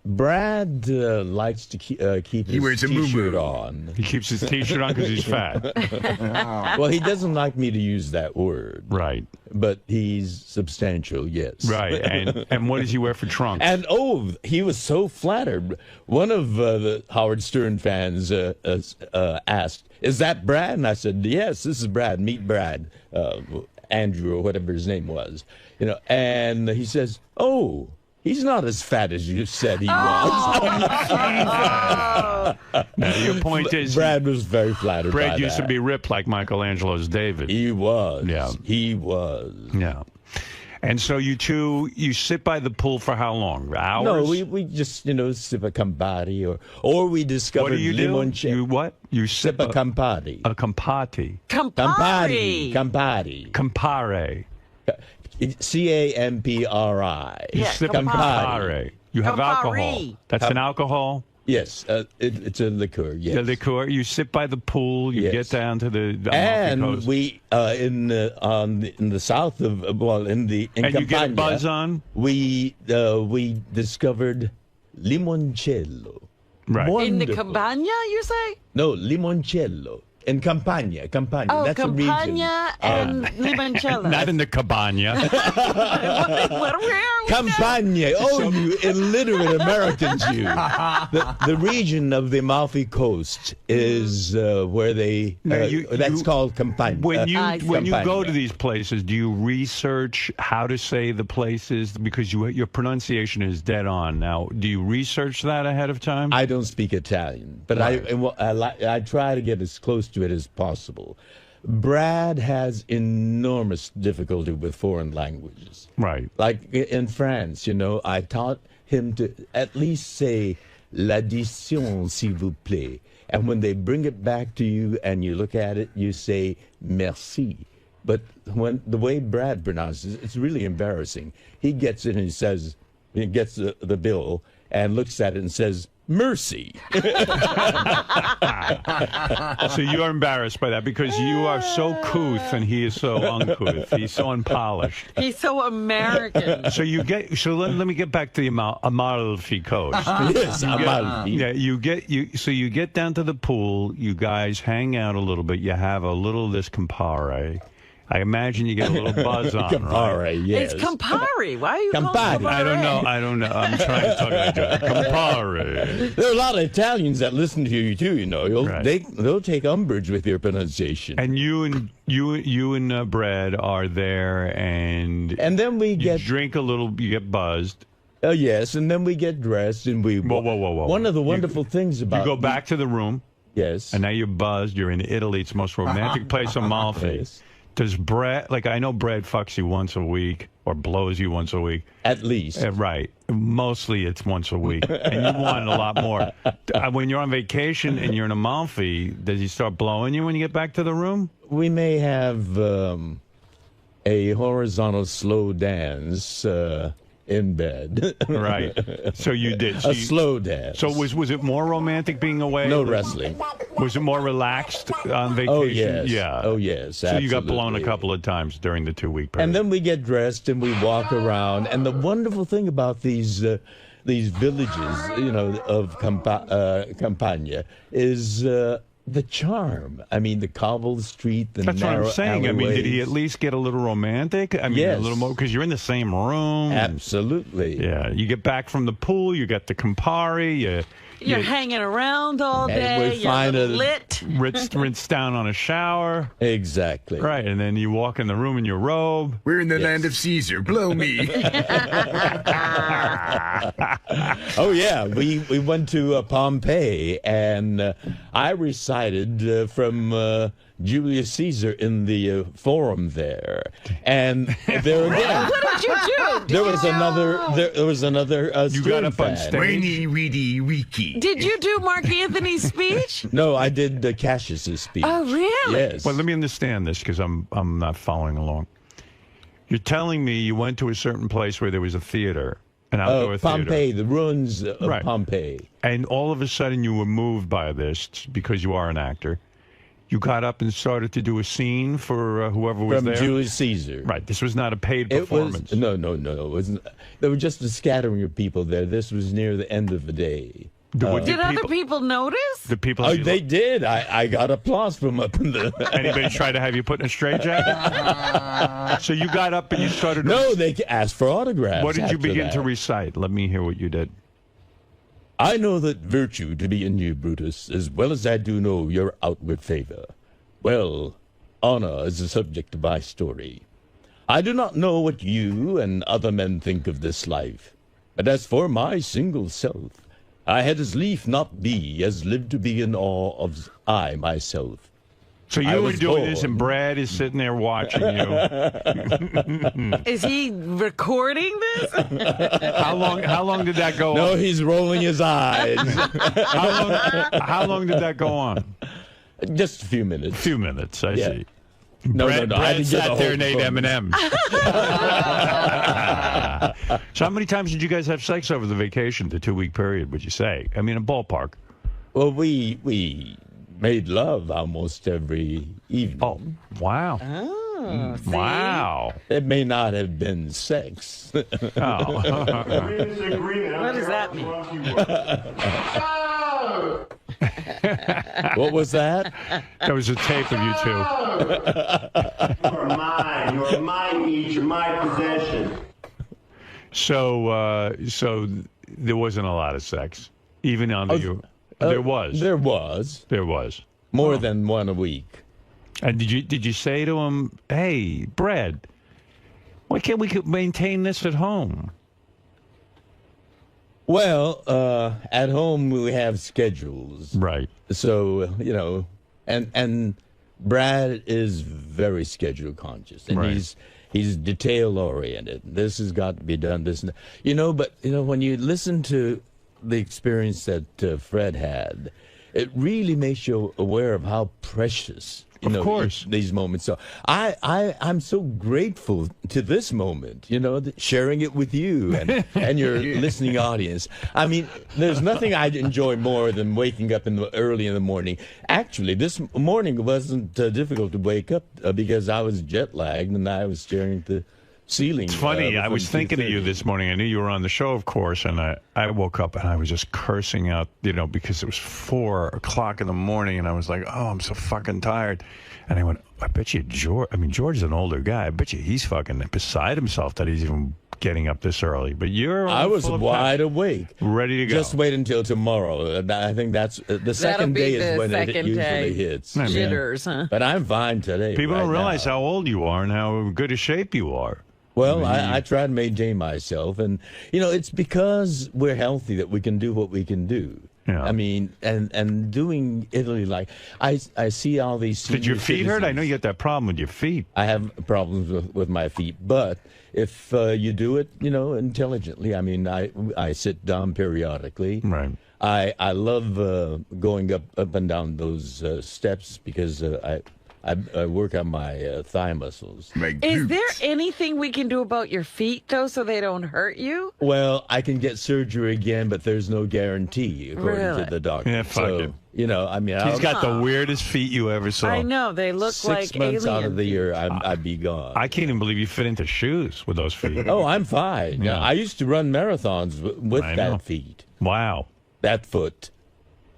Brad likes to keep his wears a T-shirt moo-moo. on. He keeps his T-shirt on because he's fat. Well, he doesn't like me to use that word. Right. But he's substantial, yes. Right. And what does he wear for trunks? And he was so flattered. One of the Howard Stern fans asked, "Is that Brad?" And I said, "Yes, this is Brad. Meet Brad, Andrew or whatever his name was." You know, and he says, "Oh, he's not as fat as you said he was." Now, your point is, Brad was very flattered. Brad by used that. to be ripped like Michelangelo's David. He was. Yeah. He was. Yeah. And so you sit by the pool for how long? Hours? No, we just, sip a Campari or we discovered What do you do? limoncello. You what? You sip a Campari. A Campari. Campari. Campari. Campari. Campri. You sip a Campari. You have alcohol. That's an alcohol? Yes, it's a liqueur. Yes, The liqueur. You sit by the pool. You get down to the Amalfi and Coast. we in the south of in and Campania, you get a buzz on. We discovered limoncello. Right. In the Wonderful. Campania, you say? No, limoncello. In Campania. Oh, That's a region. Campania and limoncello. Not in the cabana. Where are we? Campania. Oh, you illiterate Americans, you. The region of the Amalfi Coast is where they. That's called Campania. When you go Campania. to these places, do you research how to say the places because your pronunciation is dead on? Now, do you research that ahead of time? I don't speak Italian, but I try to get as close to it as possible. Brad has enormous difficulty with foreign languages. Right. Like in France, I taught him to at least say l'addition, s'il vous plaît. And when they bring it back to you and you look at it, you say merci. But when the way Brad pronounces it, it's really embarrassing. He gets it and he gets the bill and looks at it and says, mercy. So you're embarrassed by that because you are so couth and he is so uncouth. He's so unpolished. He's so American. So let me get back to the Amalfi Coast. Yes, Amalfi. Yeah, you get down to the pool. You guys hang out a little bit. You have a little of this Campari. I imagine you get a little buzz on, Campari, right? yes. It's Campari. Why are you calling Campari. it Campari? I don't know. I'm trying to talk like that. Campari. There are a lot of Italians that listen to you too. Right. They'll take umbrage with your pronunciation. And you and Brad are there, and then we drink a little. You get buzzed. Oh yes, and then we get dressed and we. Whoa! One of the wonderful things about you go back to the room. Yes. And now you're buzzed. You're in Italy. It's the most romantic place on Amalfi. Yes. Does Brad, I know Brad fucks you once a week or blows you once a week. At least. Right. Mostly it's once a week. And you want a lot more. When you're on vacation and you're in Amalfi, does he start blowing you when you get back to the room? We may have a horizontal slow dance in bed. Right. So you did. So a slow dance. So was it more romantic being away? No wrestling. Was it more relaxed on vacation? Oh, yes. Yeah. Oh, yes. So you got blown a absolutely. couple of times during the 2-week period. And then we get dressed and we walk around. And the wonderful thing about these villages, of Campania is the charm. I mean, the cobbled street, the That's what narrow I'm saying. I mean, did he alleyways. at least get a little romantic? I mean, Yes. a little more because you're in the same room. Absolutely. Yeah. You get back from the pool. You got the Campari. You're hanging around all And day. we You're find a- lit. rinse down on a shower. Exactly. Right. And then you walk in the room in your robe. We're in the land of Caesar. Blow me. Oh yeah, we went to Pompeii, and I recited from Julius Caesar in the forum there, and there again. What did you do? There was another. You got up on fan. stage. Weeny, weedy, weaky. Did you do Mark Anthony's speech? No, I did Cassius's speech. Oh, really? Yes. Well, let me understand this because I'm not following along. You're telling me you went to a certain place where there was a theater, an outdoor theater. Pompeii, the ruins of Pompeii. And all of a sudden you were moved by this because you are an actor. You got up and started to do a scene for whoever was there? From Julius Caesar. Right. This was not a paid performance. No. It wasn't. There were just a scattering of people there. This was near the end of the day. Did other people notice? The people. Oh, they did. I got applause from up in the. Anybody try to have you put in a straitjacket? So you got up and you started. No, they asked for autographs. What did you begin to recite? Let me hear what you did. I know that virtue to be in you, Brutus, as well as I do know your outward favor. Well, honor is the subject of my story. I do not know what you and other men think of this life, but as for my single self, I had as lief not be as live to be in awe of I myself. So you were doing this, and Brad is sitting there watching you. Is he recording this? How long did that go on? No, he's rolling his eyes. How long did that go on? Just a few minutes. A few minutes, I see. No, Brad I didn't get sat there and ate M&M's. So how many times did you guys have sex over the vacation, the 2-week period, would you say? I mean, a ballpark. Well, we made love almost every evening. Oh, wow. Oh, see? Wow. It may not have been sex. What does that mean? What was that? That was a tape of you two. You're mine. You're mine, each. You're my possession. So there wasn't a lot of sex, even on the. There was. There was. There was. More than one a week. And did you say to him, "Hey, Brad, why can't we maintain this at home?" Well, at home we have schedules. Right. So, and Brad is very schedule conscious, and he's detail oriented. This has got to be done. But when you listen to the experience that Fred had, it really makes you aware of how precious, of course, these moments. So I'm so grateful to this moment, sharing it with you and your listening audience. I mean, there's nothing I'd enjoy more than waking up early in the morning. Actually, this morning wasn't difficult to wake up because I was jet lagged and I was staring at the ceiling. It's funny. I was thinking of you this morning. I knew you were on the show, of course, and I woke up and I was just cursing out, because it was 4 o'clock in the morning, and I was like, oh, I'm so fucking tired. And I went, I bet you George is an older guy. I bet you he's fucking beside himself that he's even getting up this early. But I was wide awake, ready to go. Just wait until tomorrow. I think that's the second day is when it usually hits. Jitters, huh? But I'm fine today. People don't realize how old you are and how good a shape you are. Well, I try to maintain myself, and it's because we're healthy that we can do what we can do. Yeah. I mean, and doing Italy, like I see all these. Did your feet hurt? I know you got that problem with your feet. I have problems with my feet, but if you do it, intelligently. I mean, I sit down periodically. Right. I love going up and down those steps because I work on my thigh muscles. Is there anything we can do about your feet, though, so they don't hurt you? Well, I can get surgery again, but there's no guarantee, according to the doctor. Yeah, fuck it. I mean, he's got the weirdest feet you ever saw. I know. They look like 6 months alien out of the feet. year, I'd be gone. I can't even believe you fit into shoes with those feet. Oh, I'm fine. Yeah. I used to run marathons with that feet. Wow. That foot.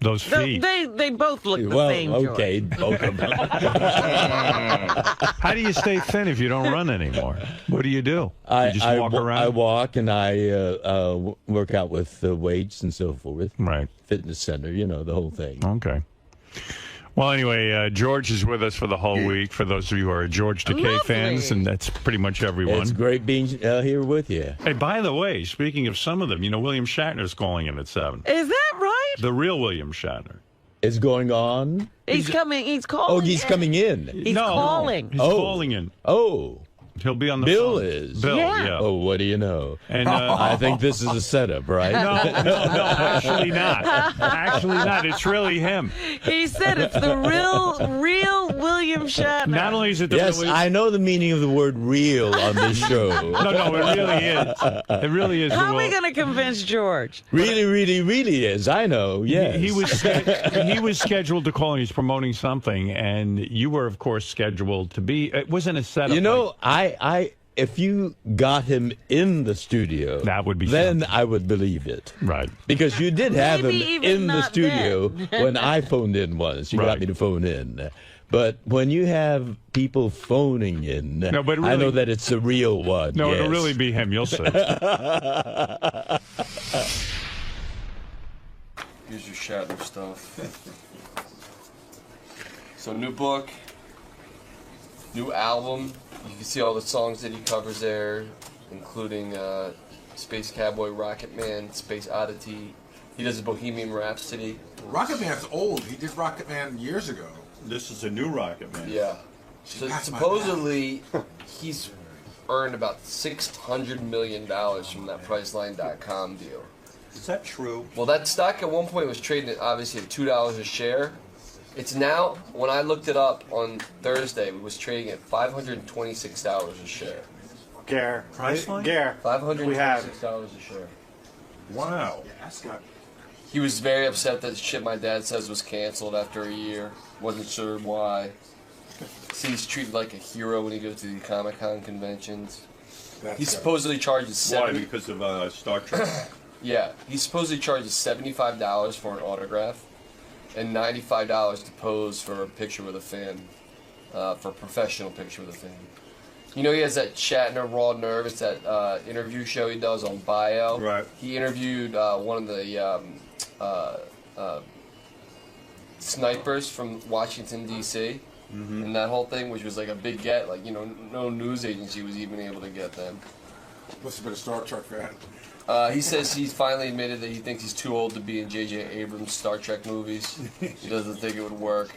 Those feet. They both look the same, George. Okay, both of them. How do you stay thin if you don't run anymore? What do? You just walk around? I walk and I work out with weights and so forth. Right. Fitness center, the whole thing. Okay. Well, anyway, George is with us for the whole week. For those of you who are George Takei fans, and that's pretty much everyone. It's great being here with you. Hey, by the way, speaking of some of them, William Shatner's calling in at 7. Is that right? The real William Shatner. Is going on? He's coming. He's calling. Oh, he's coming in. He's calling. He's calling in. Oh. He'll be on the Bill phone. is. Bill, yeah. Oh, what do you know? And I think this is a setup, right? No, actually not. Actually not. It's really him. He said it's the real William Shatner. Not only is it the Yes, real... I know the meaning of the word real on this show. No, it really is. It really is. How are we going to convince George? Really, really, really is. I know, yes. He was scheduled to call and he's promoting something, and you were, of course, scheduled to be. It wasn't a setup. You know, if you got him in the studio, that would be then something. I would believe it. Right. Because you did have Maybe him even in the not studio then. when I phoned in once. You Right. got me to phone in. But when you have people phoning in, No, but I really- know that it's a real one. No, yes. it'll really be him. You'll see. Here's your Shatner stuff. So new book, new album. You can see all the songs that he covers there, including Space Cowboy, Rocket Man, Space Oddity. He does a Bohemian Rhapsody. Rocket Man's old. He did Rocket Man years ago. This is a new Rocket Man. Yeah. So That's my supposedly he's earned about $600 million from that Priceline.com deal. Is that true? Well, that stock at one point was trading at obviously at $2 a share. It's now, when I looked it up on Thursday, it was trading at $526 a share. Gare. Priceline? Gare. $526 We have a share. Wow. He was very upset that shit my dad says was canceled after a year. Wasn't sure why. See, he's treated like a hero when he goes to the Comic-Con conventions. He supposedly charges Why? Because of Star Trek? Yeah, he supposedly charges $75 for an autograph and $95 to pose for a picture with a fan, for a professional picture with a fan. You know, he has that Shatner Raw Nerve. It's that interview show he does on Bio. Right. He interviewed one of the snipers from Washington, D.C. And that whole thing, which was like a big get, like, you know, no news agency was even able to get them. Must have been a Star Trek fan. He says he's finally admitted that he thinks he's too old to be in J.J. Abrams' Star Trek movies. He doesn't think it would work.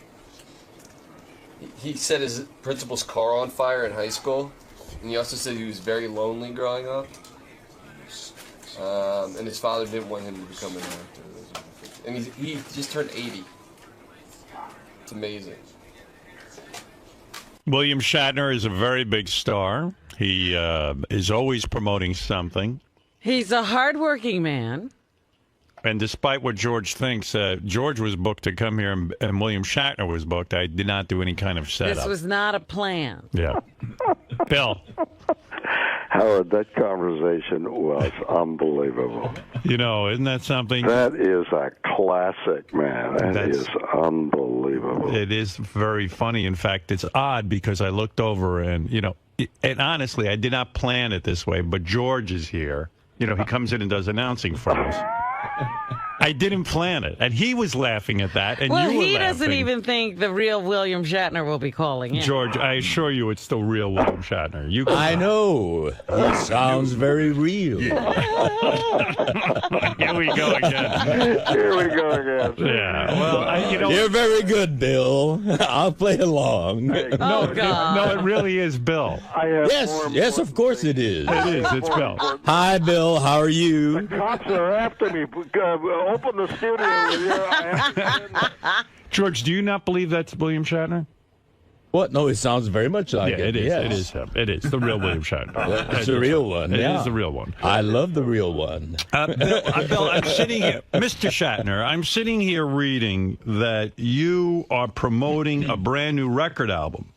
He set his principal's car on fire in high school, and he also said he was very lonely growing up. And his father didn't want him to become an actor. And he just turned 80. It's amazing. William Shatner is a very big star. He is always promoting something. He's a hardworking man. And despite what George thinks, George was booked to come here and William Shatner was booked. I did not do any kind of setup. This was not a plan. Yeah. Bill. Howard, that conversation was unbelievable. You know, isn't that something? That is a classic, man. That is unbelievable. It is very funny. In fact, it's odd because I looked over and, you know, and honestly, I did not plan it this way, but George is here. You know, he comes in and does announcing for us. I didn't plan it, and he was laughing at that, and Well, you were he laughing. doesn't even think the real William Shatner will be calling in. George, I assure you it's still real William Shatner. You I know. He sounds very real. Here we go again. Here we go again. Yeah. Well, you know, You're very good, Bill. I'll play along. no, it really is Bill. Yes, of course it is. It is. It's Bill. Hi, Bill. How are you? Cops are after me. Open the studio with you. George, do you not believe that's William Shatner? What? No, it sounds very much like Yeah, it. it is. Yes. It is him. It is the real William Shatner. It's the real one. It yeah. is the real one. I love the real one. Bill, I'm sitting here, Mr. Shatner. I'm sitting here reading that you are promoting a brand new record album.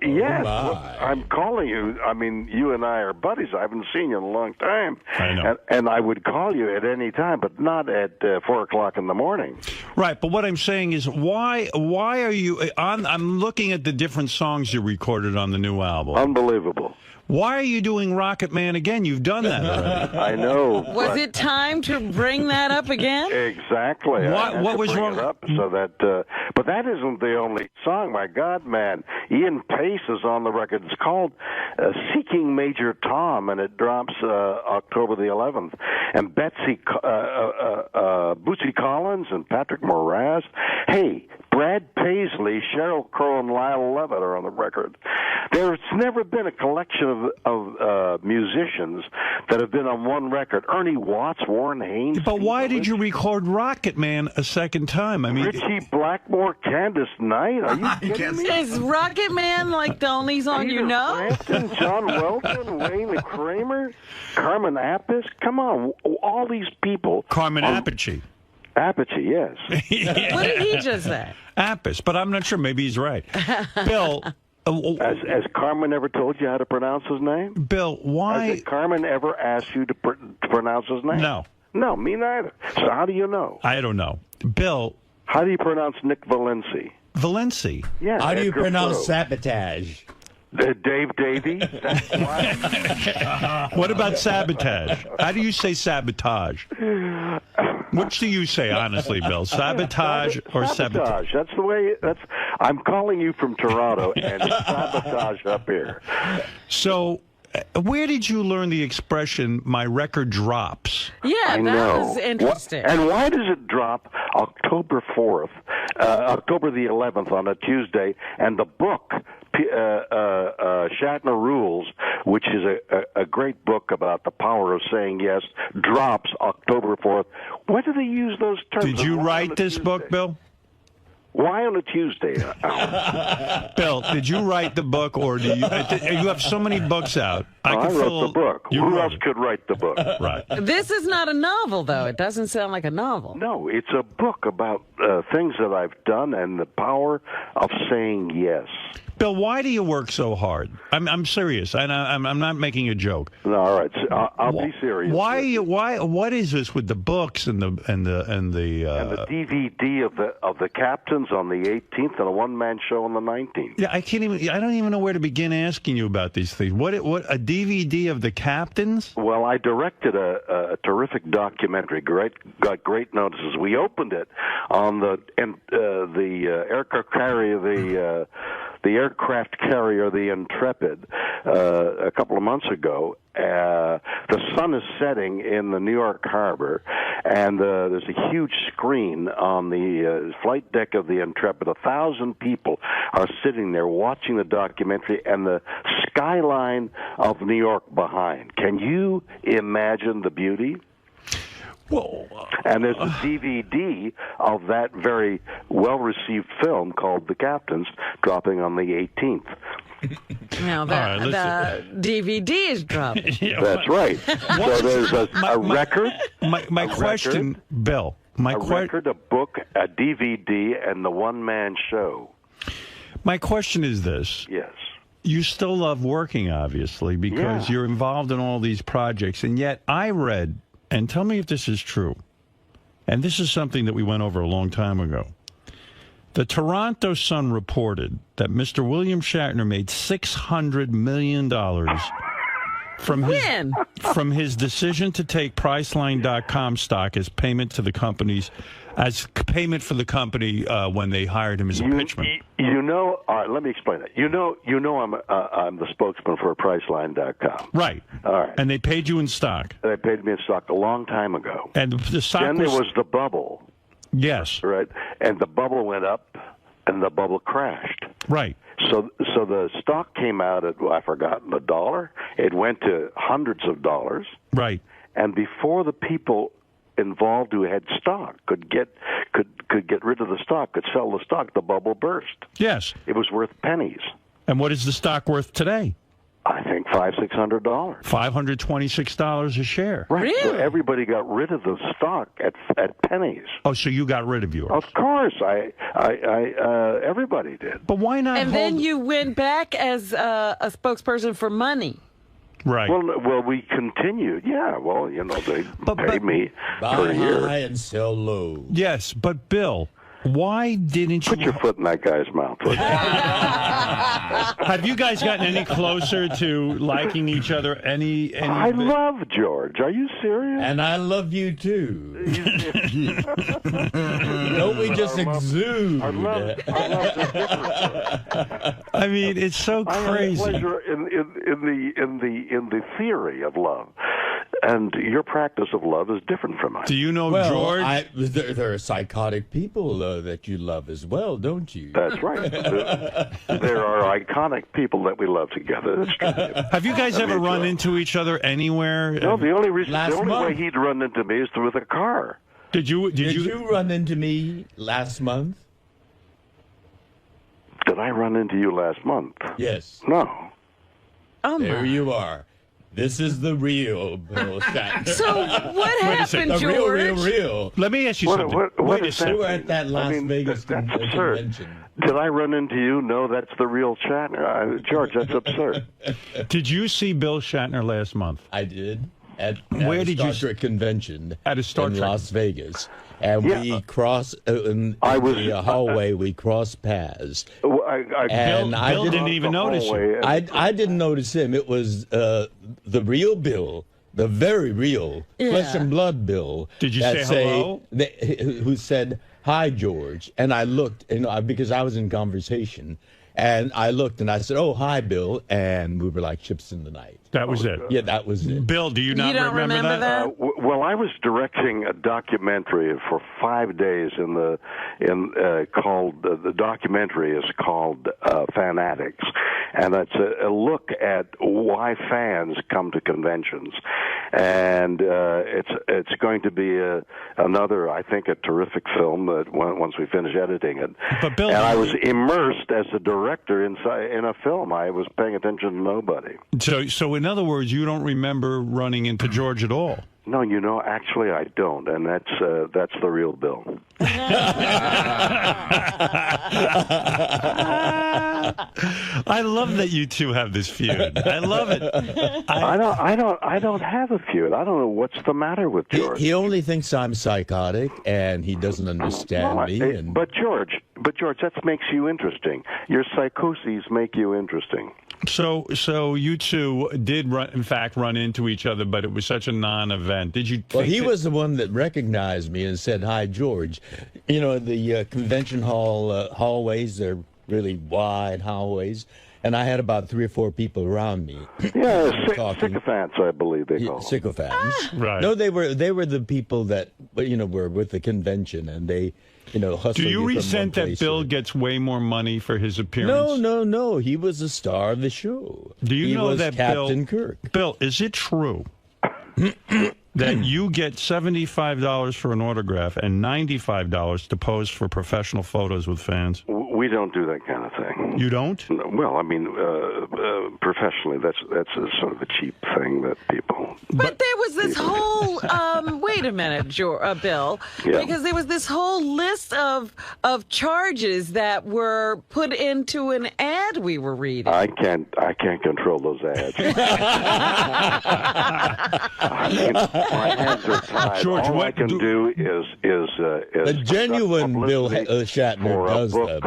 Yes, my. I'm calling you. I mean, you and I are buddies. I haven't seen you in a long time. I know. And I would call you at any time, but not at 4 o'clock in the morning. Right, but what I'm saying is, why are you on? I'm looking at the different songs you recorded on the new album. Unbelievable. Why are you doing Rocket Man again? You've done that already. I know. Was it time to bring that up again? Exactly. What was wrong? So that, but that isn't the only song. My God, man, Ian Pace is on the record. It's called "Seeking Major Tom," and it drops October the 11th. And Bootsy Collins and Patrick Moraz. Hey, Brad Paisley, Sheryl Crow, and Lyle Lovett are on the record. There's never been a collection of musicians that have been on one record. Ernie Watts, Warren Haynes. But why did you record Rocket Man a second time? I mean, Richie Blackmore, Candace Knight. Are you kidding me? Is Rocket Man like the only song you know? Frampton, John Welton, Wayne Kramer, Carmen Appice. Come on, all these people. Carmen Appice. Appice, yes. What did he just say? Appice, but I'm not sure. Maybe he's right. Bill. Has Carmen ever told you how to pronounce his name? Bill, why? Has Carmen ever asked you to pronounce his name? No. No, me neither. So how do you know? I don't know. Bill. How do you pronounce Nick Valenci? Valenci? Yes. How do you Edgar pronounce Furrow. sabotage? Dave Davies? That's why. What about sabotage? How do you say sabotage? Which do you say, honestly, Bill? Sabotage or sabotage? That's the way. I'm calling you from Toronto, and it's sabotage up here. So, where did you learn the expression, my record drops? Yeah, I that know. was interesting. And why does it drop October 4th, October the 11th on a Tuesday, and the book, Shatner Rules, which is a great book about the power of saying yes, drops October 4th. Why do they use those terms? Did you write this book, Bill? Why on a Tuesday? Bill, did you write the book, or do you have so many books out? I wrote the book. Who else could write the book? Right. This is not a novel, though. It doesn't sound like a novel. No, it's a book about things that I've done and the power of saying yes. Bill, why do you work so hard? I'm serious, and I'm not making a joke. No, all right, so I'll be serious. What is this with the books and the DVD of the Captains on the 18th and a one-man show on the 19th? Yeah, I don't even know where to begin asking you about these things. What a DVD of the Captains? Well, I directed a terrific documentary. Got great notices. We opened it on the aircraft carrier, the aircraft carrier, the Intrepid, a couple of months ago. The sun is setting in the New York harbor, and there's a huge screen on the flight deck of the Intrepid. 1,000 people are sitting there watching the documentary, and the skyline of New York behind. Can you imagine the beauty? And there's a DVD of that very well-received film called The Captains dropping on the 18th. Now the DVD is dropping. That's right. So there's a record. My question, Bill. Record, a book, a DVD, and the one-man show. My question is this. Yes. You still love working, obviously, because you're involved in all these projects, and yet I read, and tell me if this is true, and this is something that we went over a long time ago. The Toronto Sun reported that Mr. William Shatner made $600 million from his decision to take Priceline.com stock as payment to the companies, as payment for the company when they hired him as a pitchman. You know, all right, let me explain it. You know, I'm the spokesman for Priceline.com. Right. All right. And they paid you in stock. They paid me in stock a long time ago. And the stock then there was the bubble. Yes. Right. And the bubble went up, and the bubble crashed. Right. So the stock came out at, I've forgotten, $1. It went to hundreds of dollars. Right. And before the people involved who had stock could get rid of the stock, could sell the stock, the bubble burst. Yes. It was worth pennies. And what is the stock worth today? I think $500-600. $526 a share. Right. Really? So everybody got rid of the stock at pennies. Oh, so you got rid of yours? Of course, everybody did. But why not? And then you went back as a spokesperson for money. Right. Well, we continued. Yeah. Well, they paid me per year. High and sell low. Yes, but Bill, Why didn't you Put your foot in that guy's mouth. Have you guys gotten any closer to liking each other? Any I love George. Are you serious? And I love you too. Don't we just exude? Our love is different. I mean, it's so crazy. I have pleasure in the theory of love, and your practice of love is different from mine. Do you know George? There are psychotic people that you love as well, don't you? That's right. There are iconic people that we love together. That's true. Have you guys ever run into each other anywhere? No, the only way he'd run into me is with a car. Did you run into me last month? Did I run into you last month? Yes. No. Oh, there you are. This is the real Bill Shatner. So what happened, George? Real. Let me ask you something. What Wait a second. You were at that Las Vegas that's absurd. convention. Did I run into you? No, that's the real Shatner. George, that's absurd. Did you see Bill Shatner last month? I did. At Where a did Star you Trek convention at a Star in Trek Las Vegas, and we crossed in the hallway. We crossed paths, and Bill didn't even notice you. I didn't notice him. It was the real Bill, the very real flesh and blood Bill. Did you say hello? Who said hi, George? And I looked, because I was in conversation. And I looked and I said, "Oh, hi, Bill," and we were like ships in the night. That was it. Yeah, that was it. Bill, do you not remember that? Well, I was directing a documentary for 5 days called the documentary is called Fanatics, and it's a look at why fans come to conventions, and it's going to be another, I think, a terrific film that once we finish editing it. But Bill, and I was immersed as a director in a film. I was paying attention to nobody. So in other words, you don't remember running into George at all? No, actually I don't, and that's the real Bill. I love that you two have this feud. I love it. I don't have a feud. I don't know what's the matter with George. He only thinks I'm psychotic, and he doesn't understand me. But George, that makes you interesting. Your psychoses make you interesting. So you two did in fact run into each other, but it was such a non-event. Did you? Well, he was the one that recognized me and said, "Hi, George." The convention hallways, they're really wide hallways, and I had about 3 or 4 people around me. Yeah, sycophants, I believe they call them. Sycophants. Right. No, they were the people that were with the convention, and they. Hustle. Do you resent that Bill gets way more money for his appearance? No. He was the star of the show. Do you know that Captain Kirk? Bill, is it true that you get $75 for an autograph and $95 to pose for professional photos with fans? We don't do that kind of thing. You don't? Well, I mean, professionally, that's a sort of a cheap thing that people. But there was this whole. Wait a minute, Bill, because there was this whole list of charges that were put into an ad we were reading. I can't control those ads. I mean, my hands are tied. George, all I can do is the genuine Bill Shatner does that.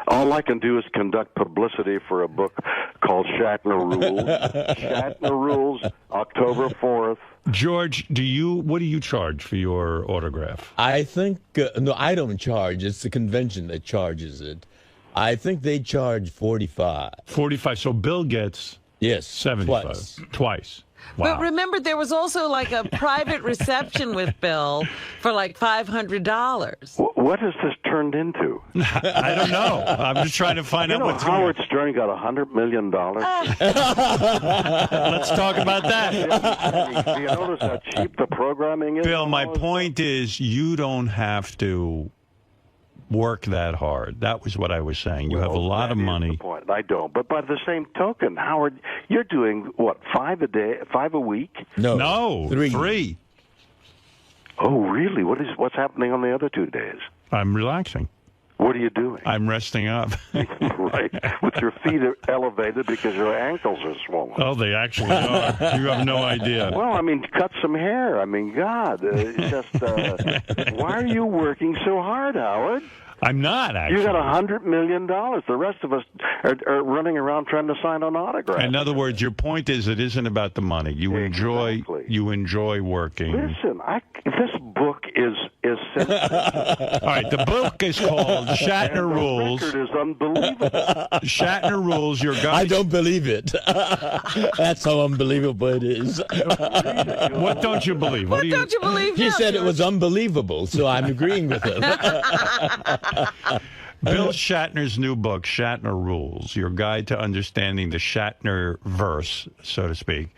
All I can do is conduct publicity for a book called Shatner Rules. Shatner Rules, October 4th. George, what do you charge for your autograph? I think no, I don't charge. It's the convention that charges it. I think they charge $45. $45. So Bill gets $75 twice. Wow. But remember, there was also like a private reception with Bill for like $500. What has this turned into? I don't know. I'm just trying to find out what's going on. Howard Stern got $100 million. Let's talk about that. Do you notice how cheap the programming is? Bill, my point is you don't have to work that hard. That was what I was saying. You have a lot of money. The point. I don't. But by the same token, Howard, you're doing what, 5 a week? No, 3. Oh, really? What's happening on the other 2 days? I'm relaxing. What What are you doing? I'm resting up. Right, with your feet elevated because your ankles are swollen. Oh, they actually are. You have no idea. Well, I mean, cut some hair. I mean, God, why are you working so hard, Howard? I'm not, actually. You got $100 million. The rest of us are running around trying to sign an autograph. In other words, your point is it isn't about the money. You enjoy working. Listen, this book is all right, the book is called Shatner Rules. The record is unbelievable. Shatner Rules. Your guy. I don't believe it. That's how unbelievable it is. What don't you believe? What don't you believe? He said it was unbelievable, so I'm agreeing with him. Bill Shatner's new book, Shatner Rules, your guide to understanding the Shatner verse, so to speak,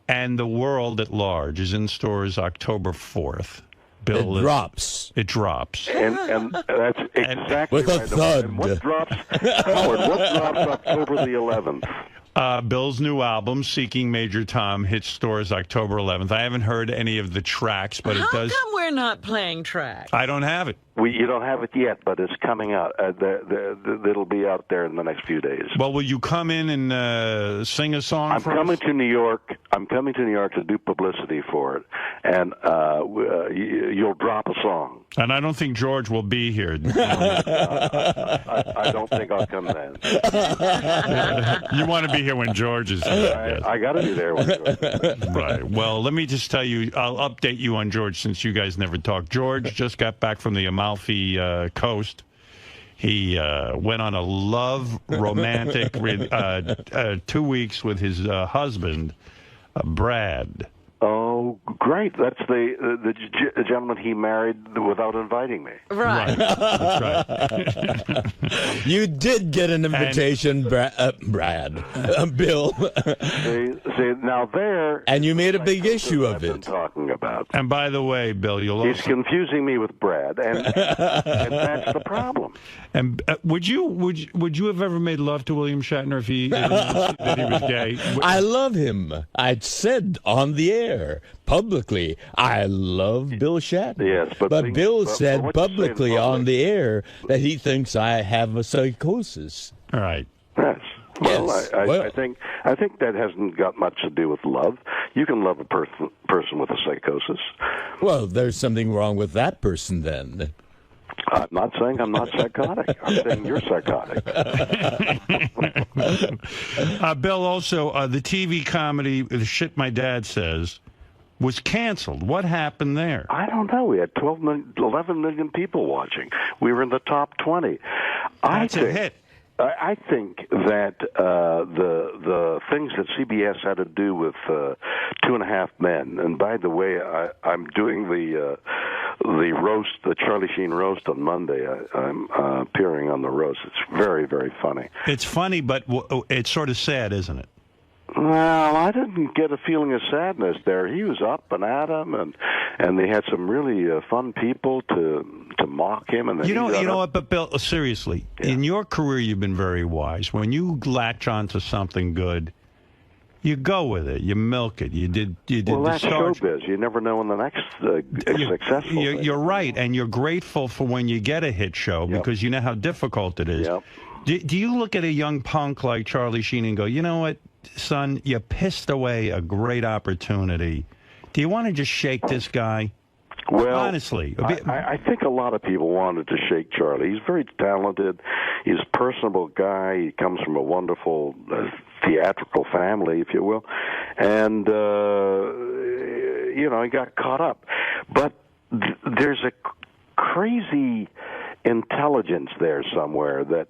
and the world at large, is in stores October 4th. Bill, it drops. It drops. And that's exactly with a right. thud. And what drops, Howard, what drops October the 11th? Bill's new album, Seeking Major Tom, hits stores October 11th. I haven't heard any of the tracks, but it does. How come we're not playing tracks? I don't have it. You don't have it yet, but it's coming out. It'll be out there in the next few days. Well, will you come in and sing a song I'm for coming us? to New York. I'm coming to New York to do publicity for it, and you'll drop a song. And I don't think George will be here. I don't think I'll come then. You want to be here when George is here. I got to be there when George is here. Right. Well, let me just tell you, I'll update you on George since you guys never talked. George just got back from the 𝗦𝗵cie coast. He went on a love romantic 2 weeks with his husband, Brad. Oh, great! That's the gentleman he married without inviting me. Right. That's right. You did get an invitation, Brad, Bill. See, now there. And you made a big issue of it. Talking about. And by the way, Bill, he's confusing me with Brad, and that's the problem. And would you have ever made love to William Shatner if he announced that he was gay? I love him. I said on the air publicly, I love Bill Shatner. Yes, but Bill said publicly on the air that he thinks I have a psychosis. All right. Yes. Well, Yes. I think that hasn't got much to do with love. You can love a person with a psychosis. Well, there's something wrong with that person then. I'm not saying I'm not psychotic. I'm saying you're psychotic. Bill, also, the TV comedy, The Shit My Dad Says, was canceled. What happened there? I don't know. We had 11 million people watching. We were in the top 20. That's a hit. I think that the things that CBS had to do with 2.5 Men, and by the way, I'm doing the roast, the Charlie Sheen roast on Monday. I'm appearing on the roast. It's very, very funny. It's funny, but it's sort of sad, isn't it? Well, I didn't get a feeling of sadness there. He was up and at him, and they had some really fun people to mock him. And then you know what? But Bill, seriously, in your career, you've been very wise. When you latch onto something good, you go with it. You milk it. You did. Well, the that's Star showbiz. You never know when the next successful. You're right, and you're grateful for when you get a hit show because you know how difficult it is. Yep. Do you look at a young punk like Charlie Sheen and go, you know what, son, you pissed away a great opportunity. Do you want to just shake this guy? Well, honestly, I think a lot of people wanted to shake Charlie. He's very talented. He's a personable guy. He comes from a wonderful theatrical family, if you will. And, he got caught up. But there's a crazy intelligence there somewhere that,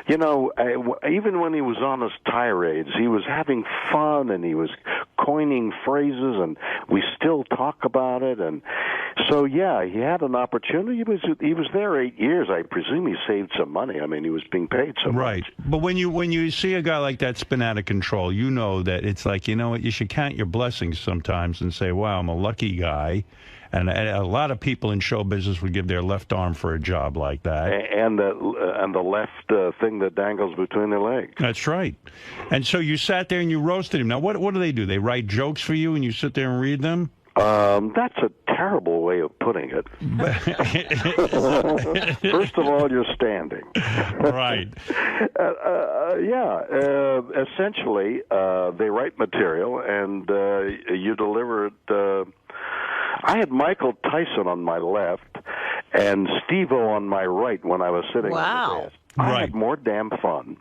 even when he was on his tirades, he was having fun and he was coining phrases, and we still talk about it. And so, yeah, he had an opportunity. He was there 8 years. I presume he saved some money. I mean, he was being paid so much. But when you see a guy like that spin out of control, you know that it's like, you know what, you should count your blessings sometimes and say, wow, I'm a lucky guy. And a lot of people in show business would give their left arm for a job like that. And the left thing that dangles between their legs. That's right. And so you sat there and you roasted him. Now, what do? They write jokes for you and you sit there and read them? That's a terrible way of putting it. First of all, you're standing. Right. Essentially, they write material, and you deliver it. I had Michael Tyson on my left and Steve-O on my right when I was sitting on the desk. I had more damn fun.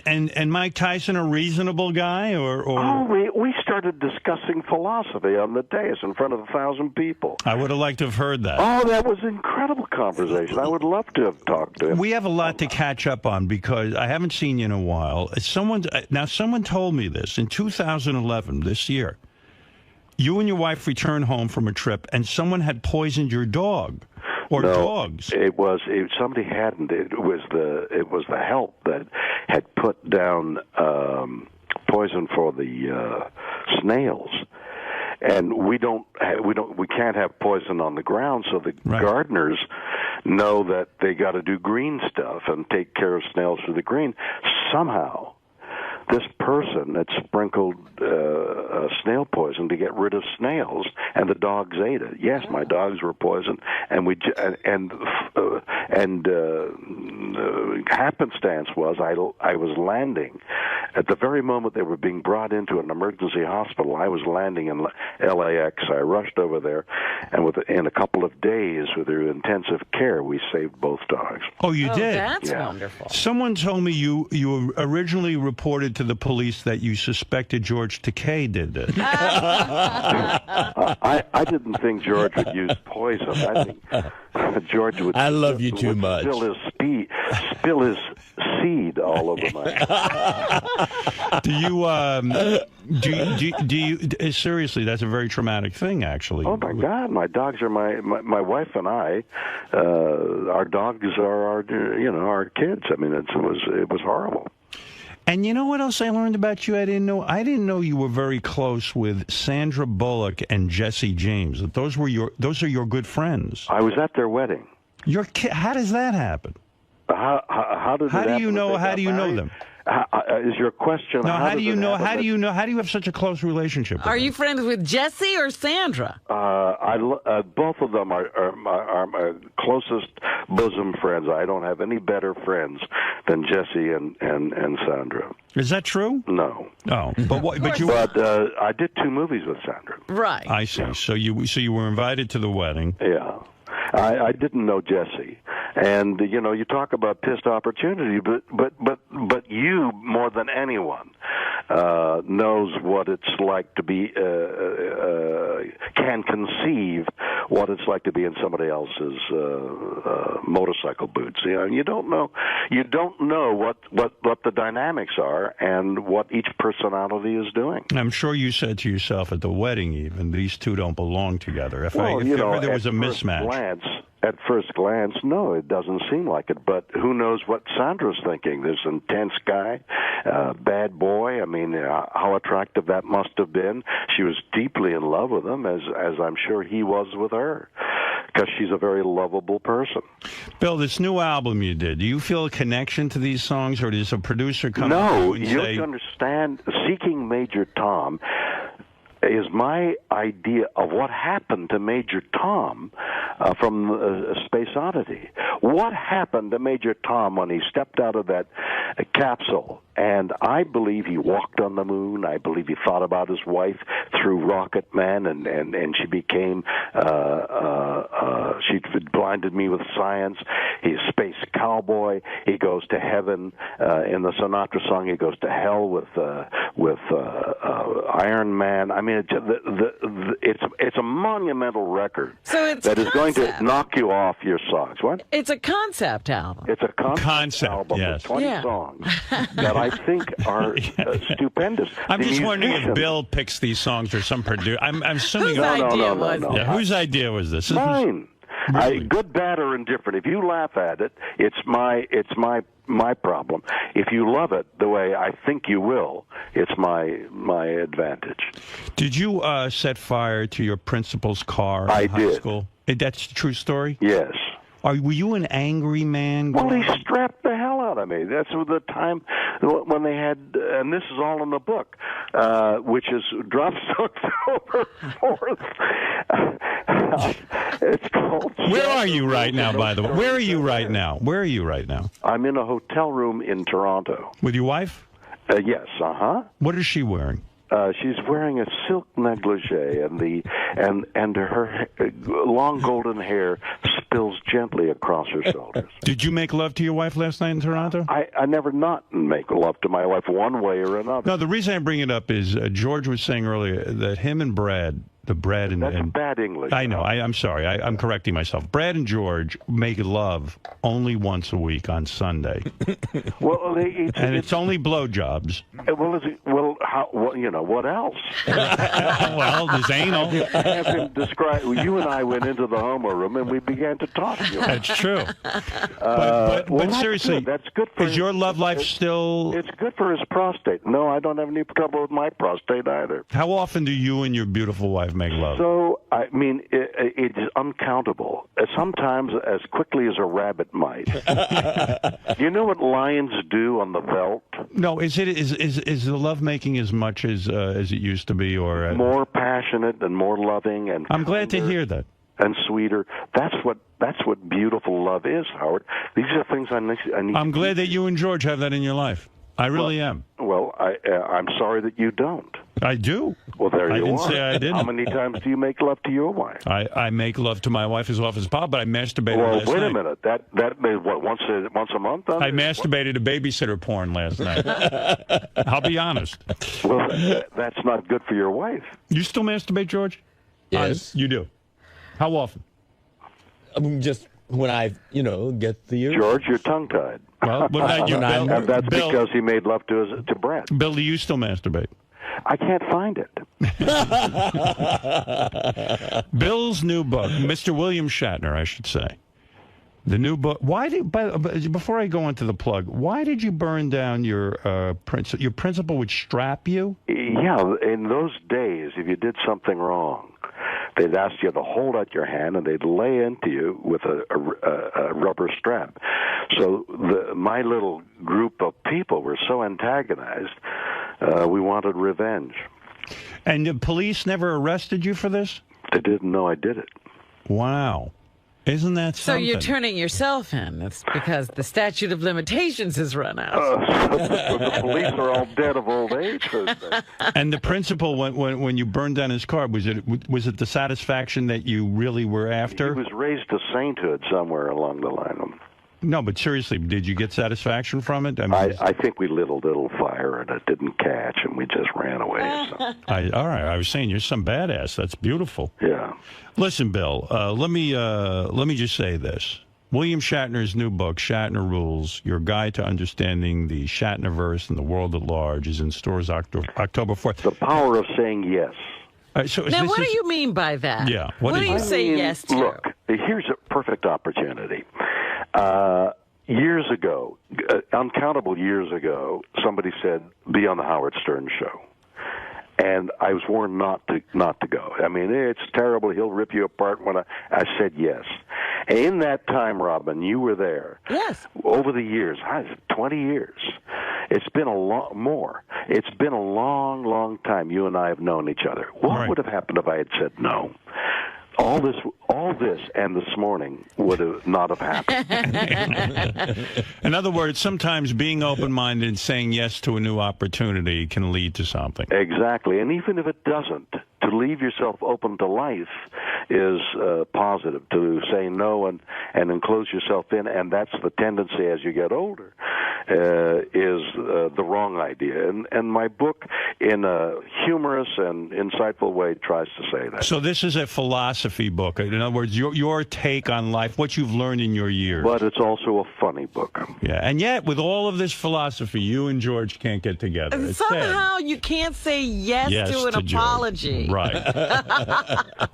And Mike Tyson a reasonable guy, or? Oh, we started discussing philosophy on the dais in front of 1,000 people. I would have liked to have heard that. Oh, that was an incredible conversation. I would love to have talked to him. We have a lot to catch up on because I haven't seen you in a while. Someone told me this in 2011, this year. You and your wife returned home from a trip, and someone had poisoned your dog. Or dogs. Somebody hadn't. It was the help that had put down poison for the snails, and we can't have poison on the ground. So the gardeners know that they got to do green stuff and take care of snails through the green. Somehow, this person had sprinkled snail poison to get rid of snails, and the dogs ate it. Yes, my dogs were poisoned, and happenstance was I was landing at the very moment they were being brought into an emergency hospital. I was landing in LAX. I rushed over there, and in a couple of days, through intensive care, we saved both dogs. Oh, you did? That's wonderful. Someone told me you originally reported to the police that you suspected 𝗦𝗵cie did this. I didn't think George would use poison. I think George would. I love you too much. Spill his seed all over my. Do you seriously? That's a very traumatic thing, actually. Oh my God! My dogs are my wife and I. Our dogs are our kids. I mean, it was horrible. And you know what else I learned about you? I didn't know you were very close with Sandra Bullock and Jesse James. Those are your good friends. I was at their wedding. How does that happen? How do you know them? Is your question? No, how do you know? How do you have such a close relationship with Are them? you friends with Jesse or Sandra? Both of them are my closest bosom friends. I don't have any better friends than Jesse and Sandra. Is that true? No. Oh, but I did 2 movies with Sandra. Right. I see. So you were invited to the wedding. Yeah. I didn't know Jesse, and you talk about pissed opportunity, but you more than anyone knows what it's like to be can conceive what it's like to be in somebody else's motorcycle boots. You don't know what the dynamics are and what each personality is doing. I'm sure you said to yourself at the wedding, even these two don't belong together. If ever there was a mismatch. At first glance, no, it doesn't seem like it. But who knows what Sandra's thinking? This intense guy, bad boy. I mean, how attractive that must have been. She was deeply in love with him, as I'm sure he was with her, because she's a very lovable person. Bill, this new album you did, do you feel a connection to these songs, or does a producer come to you and say... No, you understand, Seeking Major Tom is my idea of what happened to Major Tom from Space Oddity. What happened to Major Tom when he stepped out of that capsule? And I believe he walked on the moon. I believe he thought about his wife through Rocket Man, and she became, she blinded me with science. He's a space cowboy. He goes to heaven in the Sinatra song. He goes to hell with Iron Man. I mean, it's a monumental record that is going to knock you off your socks. What? It's a concept album. It's a concept album with 20 songs that I think are stupendous. I'm just wondering if Bill picks these songs or some producer. I'm assuming. Whose idea was it? Yeah, whose idea was this? Mine. Really? Good, bad, or indifferent. If you laugh at it, it's my problem. If you love it the way I think you will, it's my advantage. Did you set fire to your principal's car in high school? That's the true story? Yes. Were you an angry man? Well, he strapped the hell out of me. That's the time when they had, and this is all in the book, which is Drops October 4th. It's called. Where are you right now, by the way? Where are you right now? Where are you right now? I'm in a hotel room in Toronto. With your wife? Yes, What is she wearing? She's wearing a silk negligee, and her long golden hair spills gently across her shoulders. Did you make love to your wife last night in Toronto? I never not make love to my wife one way or another. No, the reason I bring it up is George was saying earlier that him and Brad, That's bad English. I know. I'm sorry. I'm correcting myself. Brad and George make love only once a week on Sunday. Well, it's only blowjobs. What else? Well, there's anal. Have him describe. You and I went into the homo room and we began to talk. That's true. But seriously, that's good for is your love life still? It's good for his prostate. No, I don't have any trouble with my prostate either. How often do you and your beautiful wife make love? So, I mean, it's uncountable. Sometimes as quickly as a rabbit might. You know what lions do on the veldt? No, is the love making as much as it used to be, or more passionate and more loving and? I'm glad to hear that. And sweeter. That's what beautiful love is, Howard. These are things I need. I'm glad that you and George have that in your life. I really am. Well, I'm sorry that you don't. I do. Well, there you are. I didn't say I didn't. How many times do you make love to your wife? I make love to my wife as often as possible, but I masturbated last night. Well, wait a night. minute. That made what, once a month? I masturbated to babysitter porn last night. I'll be honest. Well, that's not good for your wife. You still masturbate, George? Yes. You do. How often? Just when I, get the urge. George, you're tongue-tied. Well, what about you, Bill? And that's Bill, because he made love to Brad. Bill, do you still masturbate? I can't find it. Bill's new book, Mr. William Shatner, I should say. The new book. Before I go into the plug, why did you burn down your principal would strap you? Yeah, in those days, if you did something wrong, they'd ask you to hold out your hand, and they'd lay into you with a rubber strap. So my little group of people were so antagonized, we wanted revenge. And the police never arrested you for this? They didn't know I did it. Wow. Isn't that something? So you're turning yourself in. It's because the statute of limitations has run out. The police are all dead of old age. And the principal, when you burned down his car, was it the satisfaction that you really were after? He was raised to sainthood somewhere along the line. No, but seriously, did you get satisfaction from it? I think we lit a little fire and it didn't catch, and we just ran away. So. All right, I was saying you're some badass. That's beautiful. Yeah. Listen, Bill. Let me just say this. William Shatner's new book, Shatner Rules: Your Guide to Understanding the Shatnerverse and the World at Large, is in stores October 4th. The power of saying yes. Now, what do you mean by that? Yeah. What do you say yes to? Look, here's a perfect opportunity. Years ago, uncountable years ago, somebody said, "Be on the Howard Stern show," and I was warned not to go. I mean, it's terrible. He'll rip you apart. When I said yes, and in that time, Robin, you were there. Yes. Over the years, 20 years. It's been a lot more. It's been a long, long time. You and I have known each other. What would have happened if I had said no? All this, and this morning would have not have happened. In other words, sometimes being open-minded and saying yes to a new opportunity can lead to something. Exactly, and even if it doesn't, to leave yourself open to life is positive. To say no and enclose yourself in, and that's the tendency as you get older, is the wrong idea. And my book, in a humorous and insightful way, tries to say that. So this is a philosophy book. In other words, your take on life, what you've learned in your years. But it's also a funny book. Yeah, and yet, with all of this philosophy, you and George can't get together. And somehow you can't say yes to an apology. Right.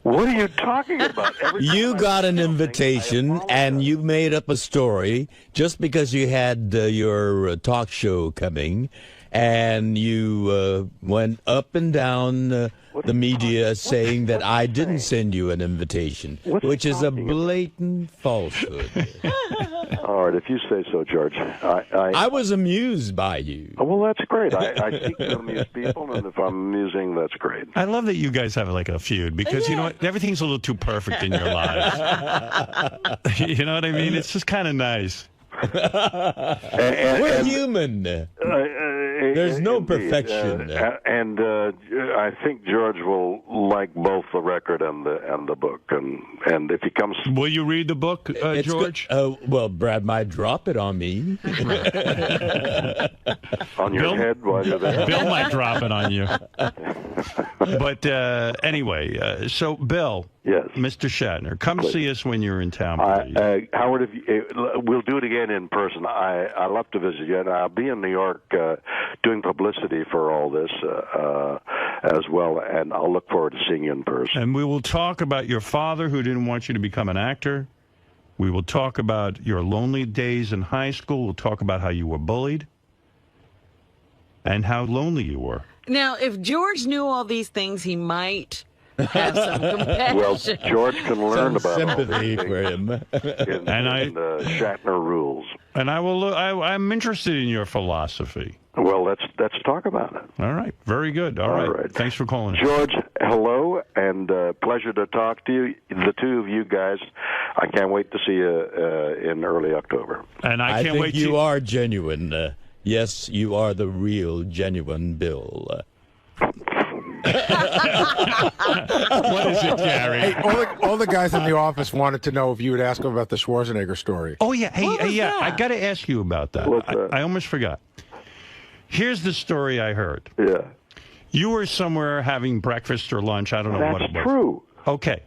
What are you talking about? You got an invitation, and you made up a story just because you had your talk show coming, and you went up and down the media saying that I didn't send you an invitation, which is a blatant falsehood. All right, if you say so, George. I was amused by you. Oh, well, that's great. I seek to amuse people, and if I'm amusing, that's great. I love that you guys have like a feud because you know what? Everything's a little too perfect in your lives. You know what I mean? It's just kind of nice. We're human. There's no perfection. And I think George will like both the record and the book. And if he comes, will you read the book, George? Well, Brad might drop it on me. On your head while you're there. Bill might drop it on you. But anyway, so Bill. Yes. Mr. Shatner, come see us when you're in town, please. Howard, we'll do it again in person. I love to visit you, and I'll be in New York doing publicity for all this as well, and I'll look forward to seeing you in person. And we will talk about your father who didn't want you to become an actor. We will talk about your lonely days in high school. We'll talk about how you were bullied and how lonely you were. Now, if George knew all these things, he might have some compassion. Well, George can learn about sympathy for him. in Shatner rules. And I will. I'm interested in your philosophy. Well, let's talk about it. All right. Very good. All right. Thanks for calling. George, hello, and pleasure to talk to you. The two of you guys, I can't wait to see you in early October. And I can't think wait. You are genuine. Yes, you are the real, genuine Bill. What is it, Gary? Hey, all the guys in the office wanted to know if you would ask them about the Schwarzenegger story. Oh, yeah. Hey, I got to ask you about that. I almost forgot. Here's the story I heard. Yeah. You were somewhere having breakfast or lunch. I don't know what it was. That's true. Okay.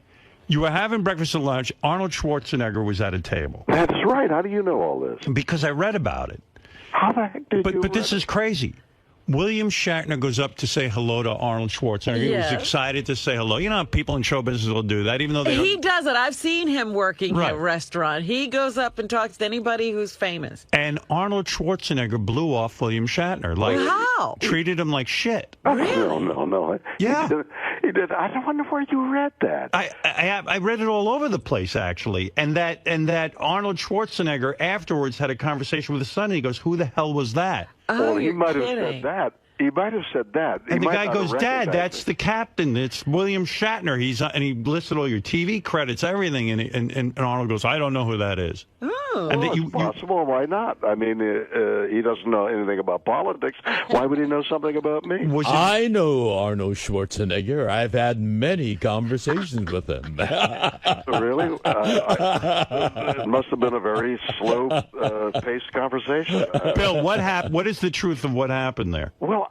You were having breakfast or lunch. Arnold Schwarzenegger was at a table. That's right. How do you know all this? Because I read about it. How the heck did you? But this is crazy. William Shatner goes up to say hello to Arnold Schwarzenegger. Yes. He was excited to say hello. You know how people in show business will do that, even though they He does it. I've seen him working Right. at a restaurant. He goes up and talks to anybody who's famous. And Arnold Schwarzenegger blew off William Shatner. Like, how? Treated him like shit. Really? No. Yeah. He did. I don't wonder where you read that. I read it all over the place, actually. And that Arnold Schwarzenegger afterwards had a conversation with his son, and he goes, "Who the hell was that?" Oh, he might have said that. He might have said that. And the guy goes, "Dad, that's the captain. It's William Shatner." And he listed all your TV credits, everything. And Arnold goes, "I don't know who that is." Oh, and it's possible. Why not? I mean, he doesn't know anything about politics. Why would he know something about me? I know Arnold Schwarzenegger. I've had many conversations with him. Really? It must have been a very slow-paced conversation. Bill, what happened? What is the truth of what happened there? Well,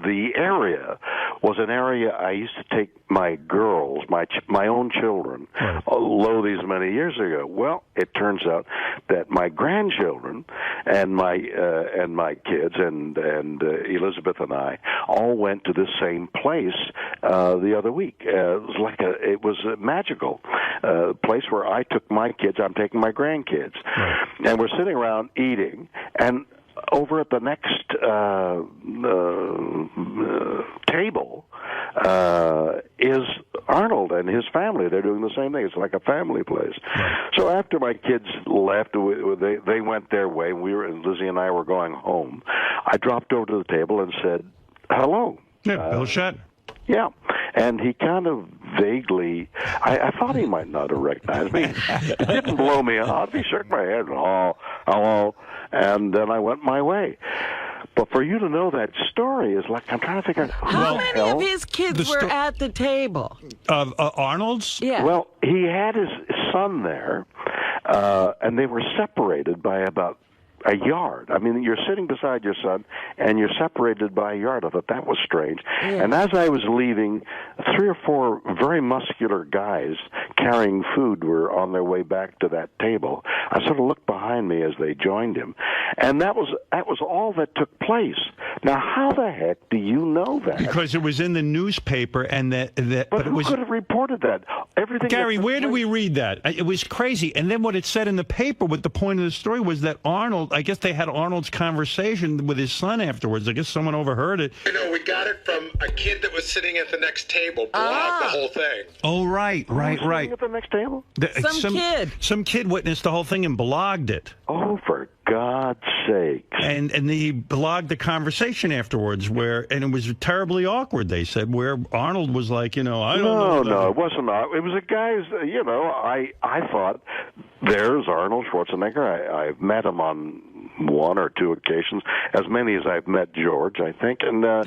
the area was an area I used to take my girls, my own children, these many years ago. Well, it turns out that my grandchildren and my kids and Elizabeth and I all went to the same place the other week. It was a magical place where I took my kids. I'm taking my grandkids, and we're sitting around eating and. Over at the next table is Arnold and his family. They're doing the same thing. It's like a family place. So after my kids left, they went their way. Lizzie and I were going home. I dropped over to the table and said, "Hello." Yeah, Bill Shatner. Yeah, and he kind of vaguely, I thought he might not have recognized me. He didn't blow me off. He shook my head, hello, and then I went my way. But for you to know that story is like, I'm trying to figure out how many of his kids were at the table? Arnold's? Yeah. Well, he had his son there, and they were separated by about a yard. I mean, you're sitting beside your son, and you're separated by a yard. I thought that was strange. Yeah. And as I was leaving, 3 or 4 very muscular guys carrying food were on their way back to that table. I sort of looked behind me as they joined him, and that was all that took place. Now, how the heck do you know that? Because it was in the newspaper, and but who could have reported that? Everything. Gary, where did we read that? It was crazy. And then what it said in the paper, what the point of the story was that Arnold, I guess they had Arnold's conversation with his son afterwards. I guess someone overheard it. You know, we got it from a kid that was sitting at the next table, blogged the whole thing. Oh, right. Sitting at the next table? Some kid witnessed the whole thing and blogged it. Oh, for God's sake. And he blogged the conversation afterwards and it was terribly awkward, they said, where Arnold was like, I don't know. No, it wasn't. It was a guy's, I thought, there's Arnold Schwarzenegger. I've met him on one or two occasions, as many as I've met George, I think, and I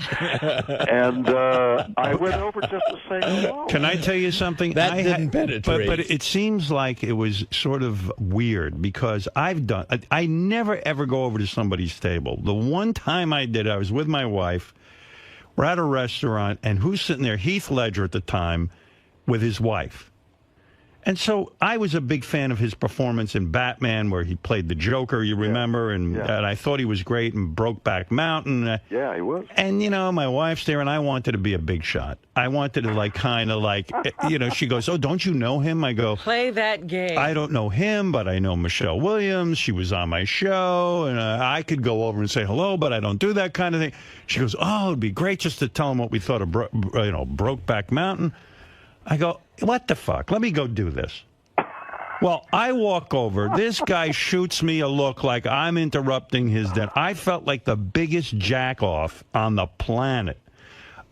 went over just to say hello. Can I tell you something? That didn't penetrate. But it seems like it was sort of weird because I never ever go over to somebody's table. The one time I did, I was with my wife. We're at a restaurant, and who's sitting there? Heath Ledger at the time with his wife. And so I was a big fan of his performance in Batman, where he played the Joker, you remember, and I thought he was great in Brokeback Mountain. Yeah, he was. And, my wife's there, and I wanted to be a big shot. I wanted to, she goes, oh, don't you know him? I go, play that game. I don't know him, but I know Michelle Williams. She was on my show, and I could go over and say hello, but I don't do that kind of thing. She goes, oh, it'd be great just to tell him what we thought of, Brokeback Mountain. I go, what the fuck? Let me go do this. Well, I walk over. This guy shoots me a look like I'm interrupting his dinner. I felt like the biggest jack-off on the planet.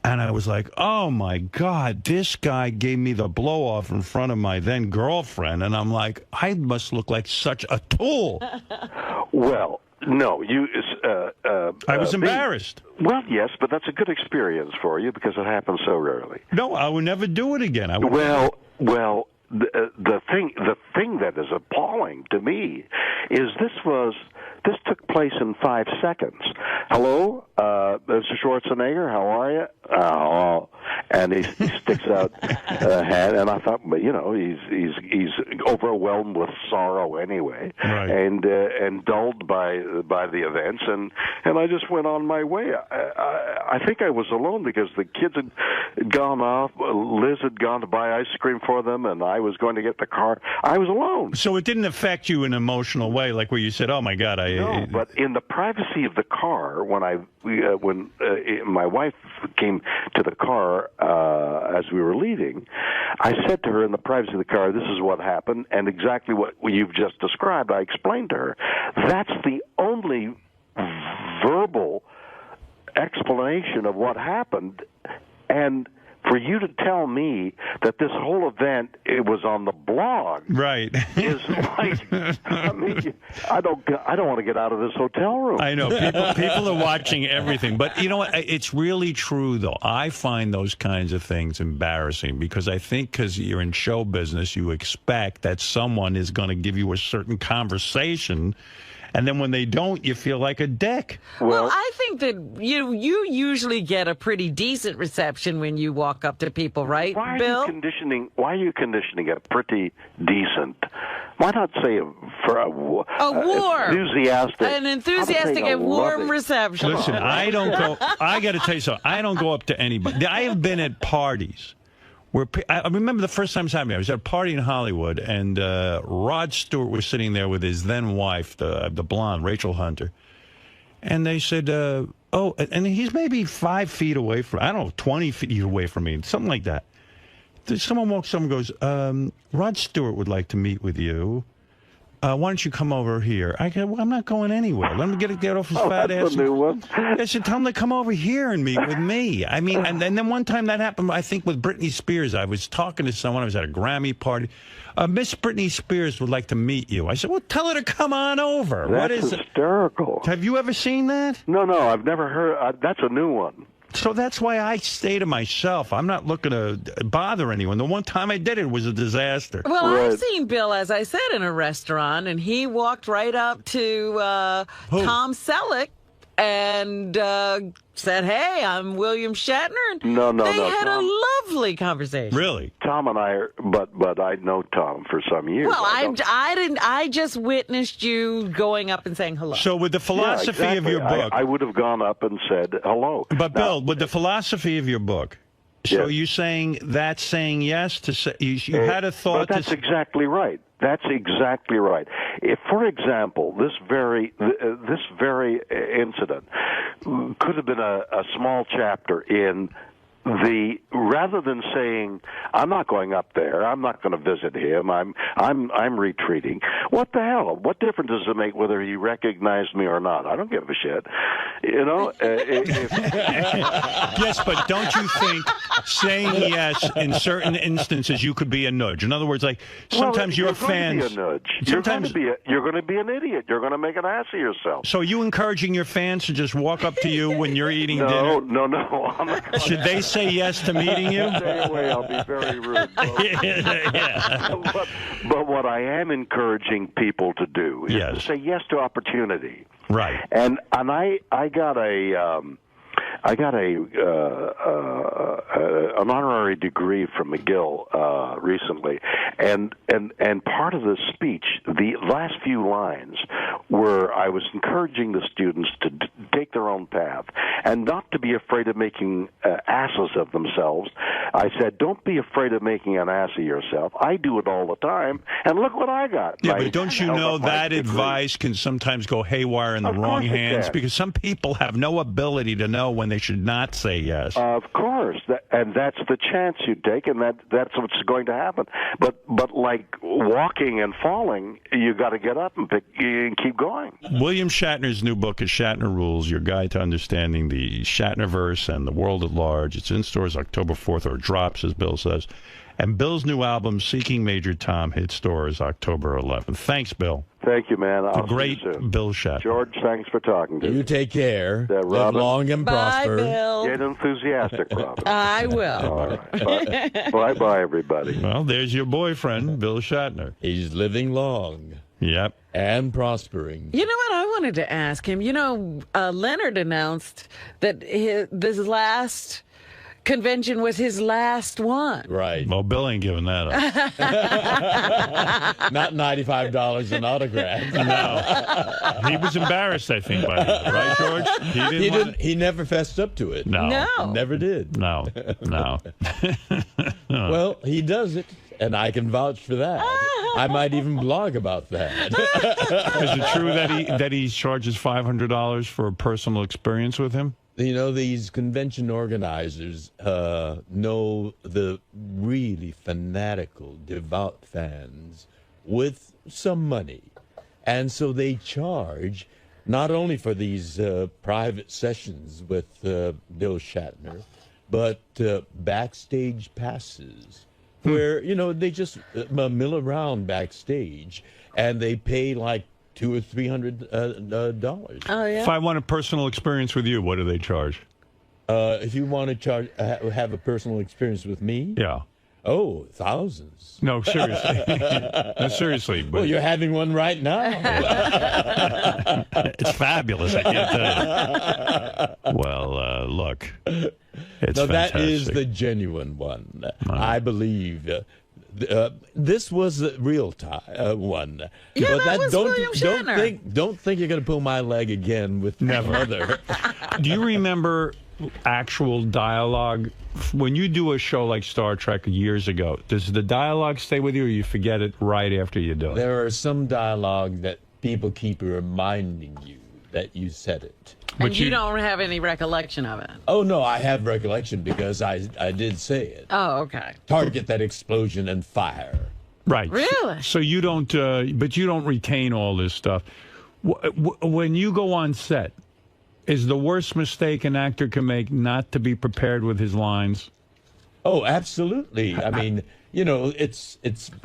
And I was like, oh, my God, this guy gave me the blow-off in front of my then-girlfriend. And I'm like, I must look like such a tool. Well, no, I was embarrassed. Well, yes, but that's a good experience for you because it happens so rarely. No, I would never do it again. Well, the thing that is appalling to me is this took place in 5 seconds. Hello, Mr. Schwarzenegger, how are you? Oh, and he sticks out a hand, and I thought, but he's overwhelmed with sorrow anyway, right. and dulled by the events, and I just went on my way. I think I was alone because the kids had gone off. Liz had gone to buy ice cream for them, and I was going to get the car. I was alone. So it didn't affect you in an emotional way, like where you said, "Oh my God, No, but in the privacy of the car, when my wife came to the car as we were leaving, I said to her in the privacy of the car, "This is what happened," and exactly what you've just described. I explained to her. That's the only verbal explanation of what happened, and for you to tell me that this whole event, it was on the blog, right? Is like, I mean, I don't want to get out of this hotel room. I know people are watching everything, but you know what? It's really true, though. I find those kinds of things embarrassing because I think because you're in show business, you expect that someone is going to give you a certain conversation. And then when they don't, you feel like a dick. Well, I think that you usually get a pretty decent reception when you walk up to people, right, Bill? Why are you conditioning it pretty decent? Why not say warm, enthusiastic, an enthusiastic and warm reception? Listen, I got to tell you something. I don't go up to anybody. I have been at parties. I remember the first time this happened. I was at a party in Hollywood, and Rod Stewart was sitting there with his then wife, the blonde, Rachel Hunter. And they said, and he's maybe 5 feet away from, 20 feet away from me, something like that. Someone walks up and goes, Rod Stewart would like to meet with you. Why don't you come over here? I go, well, I'm not going anywhere. Let him get off his fat ass. That's a new one. I said, tell him to come over here and meet with me. I mean, and then one time that happened, I think, with Britney Spears. I was talking to someone. I was at a Grammy party. Miss Britney Spears would like to meet you. I said, well, tell her to come on over. That's hysterical. Have you ever seen that? No, I've never heard. That's a new one. So that's why I stay to myself. I'm not looking to bother anyone. The one time I did it was a disaster. Well, I've seen Bill, as I said, in a restaurant, and he walked right up to Tom Selleck and said, "Hey, I'm William Shatner." And No, they no, had Tom. a lovely conversation. Really? Tom and I are, but I know Tom for some years. Well, I just witnessed you going up and saying hello. So with the philosophy Yeah, of your exactly. book, I would have gone up and said hello. But Bill, with the philosophy of your book, so Yes. you saying that's saying yes to say you had a thought. But that's exactly right. That's exactly right. If, for example, this very incident could have been a small chapter in rather than saying I'm not going up there, I'm not going to visit him, I'm retreating. What the hell? What difference does it make whether he recognized me or not? I don't give a shit. You know. Yes, but don't you think saying yes in certain instances you could be a nudge? In other words, like sometimes your fans. Going to be a nudge. Sometimes you're going to be an idiot. You're going to make an ass of yourself. So are you encouraging your fans to just walk up to you when you're eating dinner? No. I'm not Should they say yes to meeting you? Stay away. I'll be very rude. But what I am encouraging people to do is to say yes to opportunity. Right. And I got an honorary degree from McGill recently, and part of the speech, the last few lines, were I was encouraging the students to take their own path and not to be afraid of making asses of themselves. I said, don't be afraid of making an ass of yourself. I do it all the time, and look what I got. Yeah, but don't you know that advice can sometimes go haywire in the wrong hands? Because some people have no ability to know when they should not say yes. Of course, and that's the chance you take, and that's what's going to happen. But like walking and falling, you got to get up and keep going. William Shatner's new book is Shatner Rules: Your Guide to Understanding the Shatnerverse and the World at Large. It's in stores October 4th, or drops, as Bill says. And Bill's new album, Seeking Major Tom, hits stores October 11th. Thanks, Bill. Thank you, man. I'll great see you soon. Bill Shatner. George, thanks for talking to me. You take care. Live Robin. long and prosper. Bye, Bill. Get enthusiastic, Robin. I will. All right. Bye-bye, everybody. Well, there's your boyfriend, Bill Shatner. He's living long. Yep. And prospering. You know what? I wanted to ask him. You know, Leonard announced that this last convention was his last one. Right. Well, Bill ain't giving that up. Not $95 an autograph. No. He was embarrassed, I think, by that. Right, George? He never fessed up to it. No. Never did. No. Well, he does it, and I can vouch for that. I might even blog about that. Is it true that he charges $500 for a personal experience with him? You know, these convention organizers know the really fanatical, devout fans with some money. And so they charge not only for these private sessions with Bill Shatner, but backstage passes where, you know, they just mill around backstage and they pay like $200 or $300. Oh, yeah. If I want a personal experience with you, what do they charge? If you want to have a personal experience with me? Yeah. Oh, thousands. No, seriously. No, seriously. But well, you're having one right now. It's fabulous, I can't tell you. Well, look, it's no, fantastic. that is the genuine one. I believe. This was the real one. Yeah, but that was William Shatner. Don't think you're going to pull my leg again with Never. Do you remember actual dialogue when you do a show like Star Trek years ago? Does the dialogue stay with you, or you forget it right after you do it? There are some dialogue that people keep reminding you that you said it. And you don't have any recollection of it? Oh, no, I have recollection because I did say it. Oh, okay. Target that explosion and fire. Right. Really? So you don't, but you don't retain all this stuff. When you go on set, is the worst mistake an actor can make not to be prepared with his lines? Oh, absolutely. I mean, you know, it's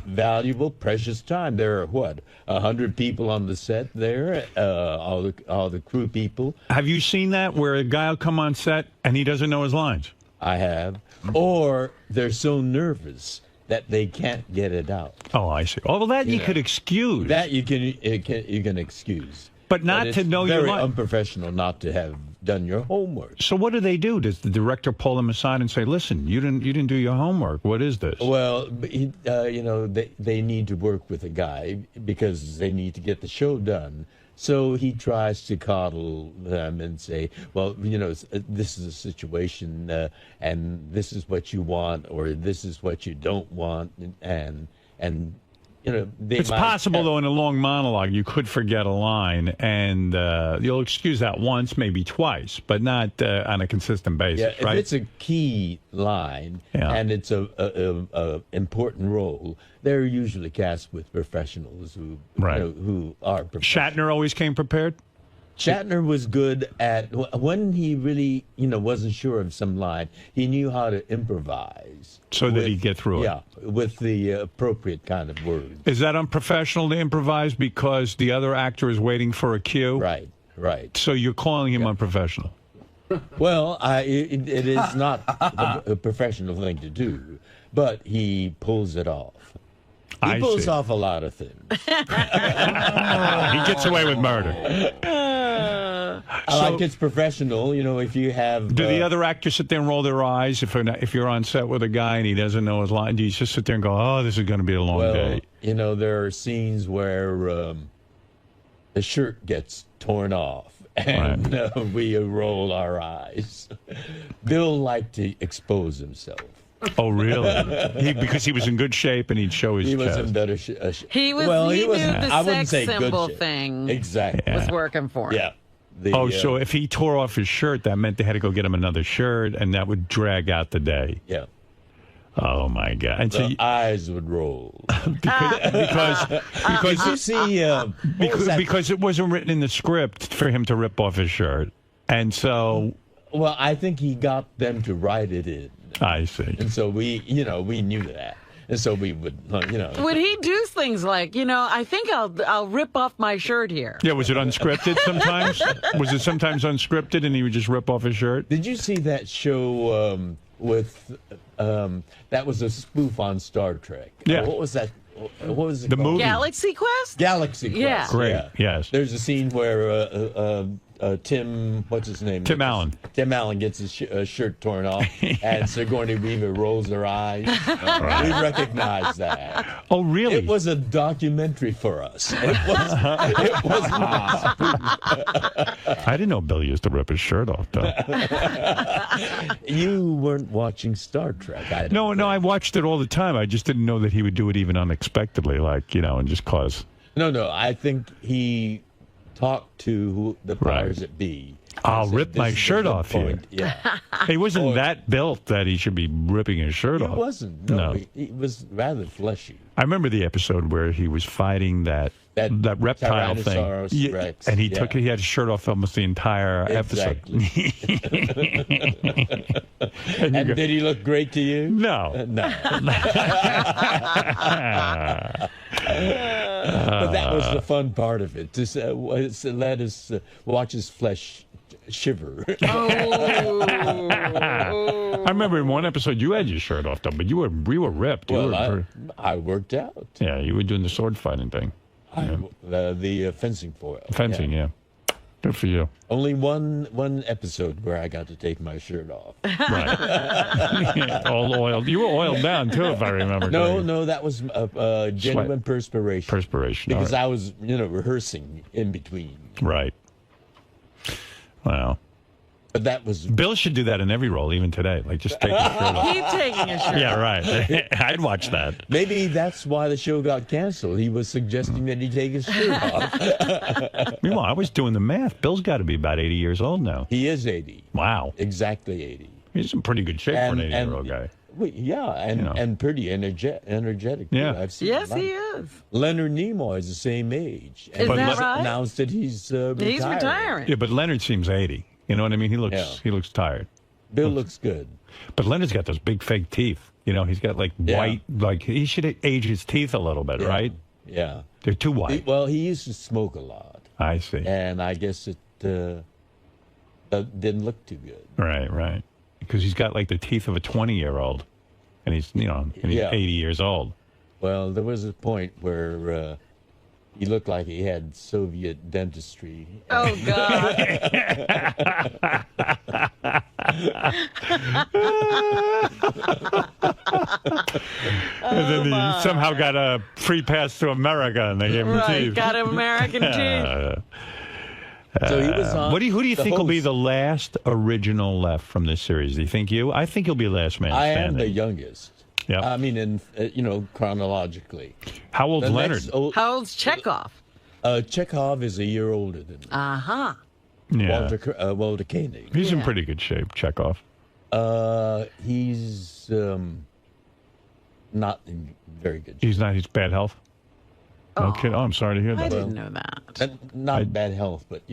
valuable, precious time. There are, 100 people on the set there, all the crew people. Have you seen that, where a guy will come on set and he doesn't know his lines? I have. Or they're so nervous that they can't get it out. Oh, I see. Oh, well, that you could excuse. That you can excuse. But not to know your very line. unprofessional not to have done your homework. So what do they do? Does the director pull them aside and say, "Listen, you didn't do your homework. What is this?" Well, they need to work with a guy because they need to get the show done. So he tries to coddle them and say, well, this is a situation, and this is what you want, or this is what you don't want, and it's possible, though, in a long monologue, you could forget a line, and you'll excuse that once, maybe twice, but not on a consistent basis, yeah, right? If it's a key line and it's a important role, they're usually cast with professionals who who are professionals. Shatner always came prepared? Shatner was good at, when he really, wasn't sure of some line, he knew how to improvise. So that he'd get through it. Yeah, with the appropriate kind of words. Is that unprofessional to improvise because the other actor is waiting for a cue? Right. So you're calling him unprofessional? Well, it is not a professional thing to do, but he pulls it off. He pulls off a lot of things. He gets away with murder. Like it's professional, if you have... Do the other actors sit there and roll their eyes if you're on set with a guy and he doesn't know his line? Do you just sit there and go, oh, this is going to be a long day? There are scenes where the shirt gets torn off and we roll our eyes. Bill liked to expose himself. Oh, really? Because he was in good shape and he'd show his chest. He was in better shape. He knew the sex symbol thing was working for him. Yeah. So if he tore off his shirt, that meant they had to go get him another shirt, and that would drag out the day. Yeah. Oh, my God. And the eyes would roll. because you see, because it wasn't written in the script for him to rip off his shirt. And so... Well, I think he got them to write it in. I see. And so we knew that. And so we would, Would he do things like, I think I'll rip off my shirt here? Yeah, was it unscripted sometimes? Was it sometimes unscripted and he would just rip off his shirt? Did you see that show with, that was a spoof on Star Trek? Yeah. What was that? What was it the called? movie? Galaxy Quest? Galaxy Quest. Yeah. Great, yes. There's a scene where what's his name? Tim Allen. Tim Allen gets his shirt torn off, and Sigourney Weaver rolls her eyes. We recognize that. Oh, really? It was a documentary for us. It wasn't. I didn't know Bill used to rip his shirt off, though. You weren't watching Star Trek. No, I watched it all the time. I just didn't know that he would do it even unexpectedly, and just cause. No, I think he talked to the powers that be. I'll rip my shirt off here. Yeah. He wasn't that built that he should be ripping his shirt off. He wasn't. No. He was rather fleshy. I remember the episode where he was fighting that reptile thing. Rex. And he had his shirt off almost the entire episode. And did he look great to you? No. No. But that was the fun part of it. To let us watch his flesh shiver. I remember in one episode you had your shirt off, though, but we were ripped. I worked out. Yeah, you were doing the sword fighting thing. The fencing foil. Fencing, yeah. Good for you. Only one episode where I got to take my shirt off. Right. All oiled. You were oiled down, too, if I remember correctly. No, that was genuine perspiration. Perspiration. Because I was, rehearsing in between. Right. Wow. But that was... Bill should do that in every role, even today. Like, just take his shirt off. Keep taking his shirt off. Yeah, right. I'd watch that. Maybe that's why the show got canceled. He was suggesting that he take his shirt off. Meanwhile, I was doing the math. Bill's got to be about 80 years old now. He is 80. Wow. Exactly 80. He's in pretty good shape for an 80-year-old guy. Yeah, and pretty energetic. Yeah. I've seen yes, he is. Leonard Nimoy is the same age. Is that right? Announced that he's retiring. He's retiring. Yeah, but Leonard seems 80. You know what I mean? He looks tired. Bill looks good. But Leonard's got those big fake teeth. He's got white, he should age his teeth a little bit, right? Yeah. They're too white. He used to smoke a lot. I see. And I guess it didn't look too good. Right. Because he's got the teeth of a 20-year-old. And he's, 80 years old. Well, there was a point where He looked like he had Soviet dentistry. Oh, God. And then he somehow got a free pass to America, and they gave him Right, teeth. got American teeth. So he was on who do you think will be host. the last original left from this series? Do you think you? I think you'll be last man I standing. am the youngest. Yep. I mean, in chronologically. How old's The Leonard? next How old's Chekhov? Chekhov is a year older than me. Uh-huh. Yeah. Walter Koenig. He's in pretty good shape, Chekhov. He's not in very good shape. He's not. He's bad health. No kidding. Oh, I'm sorry to hear that. I didn't know that. Not bad health, but,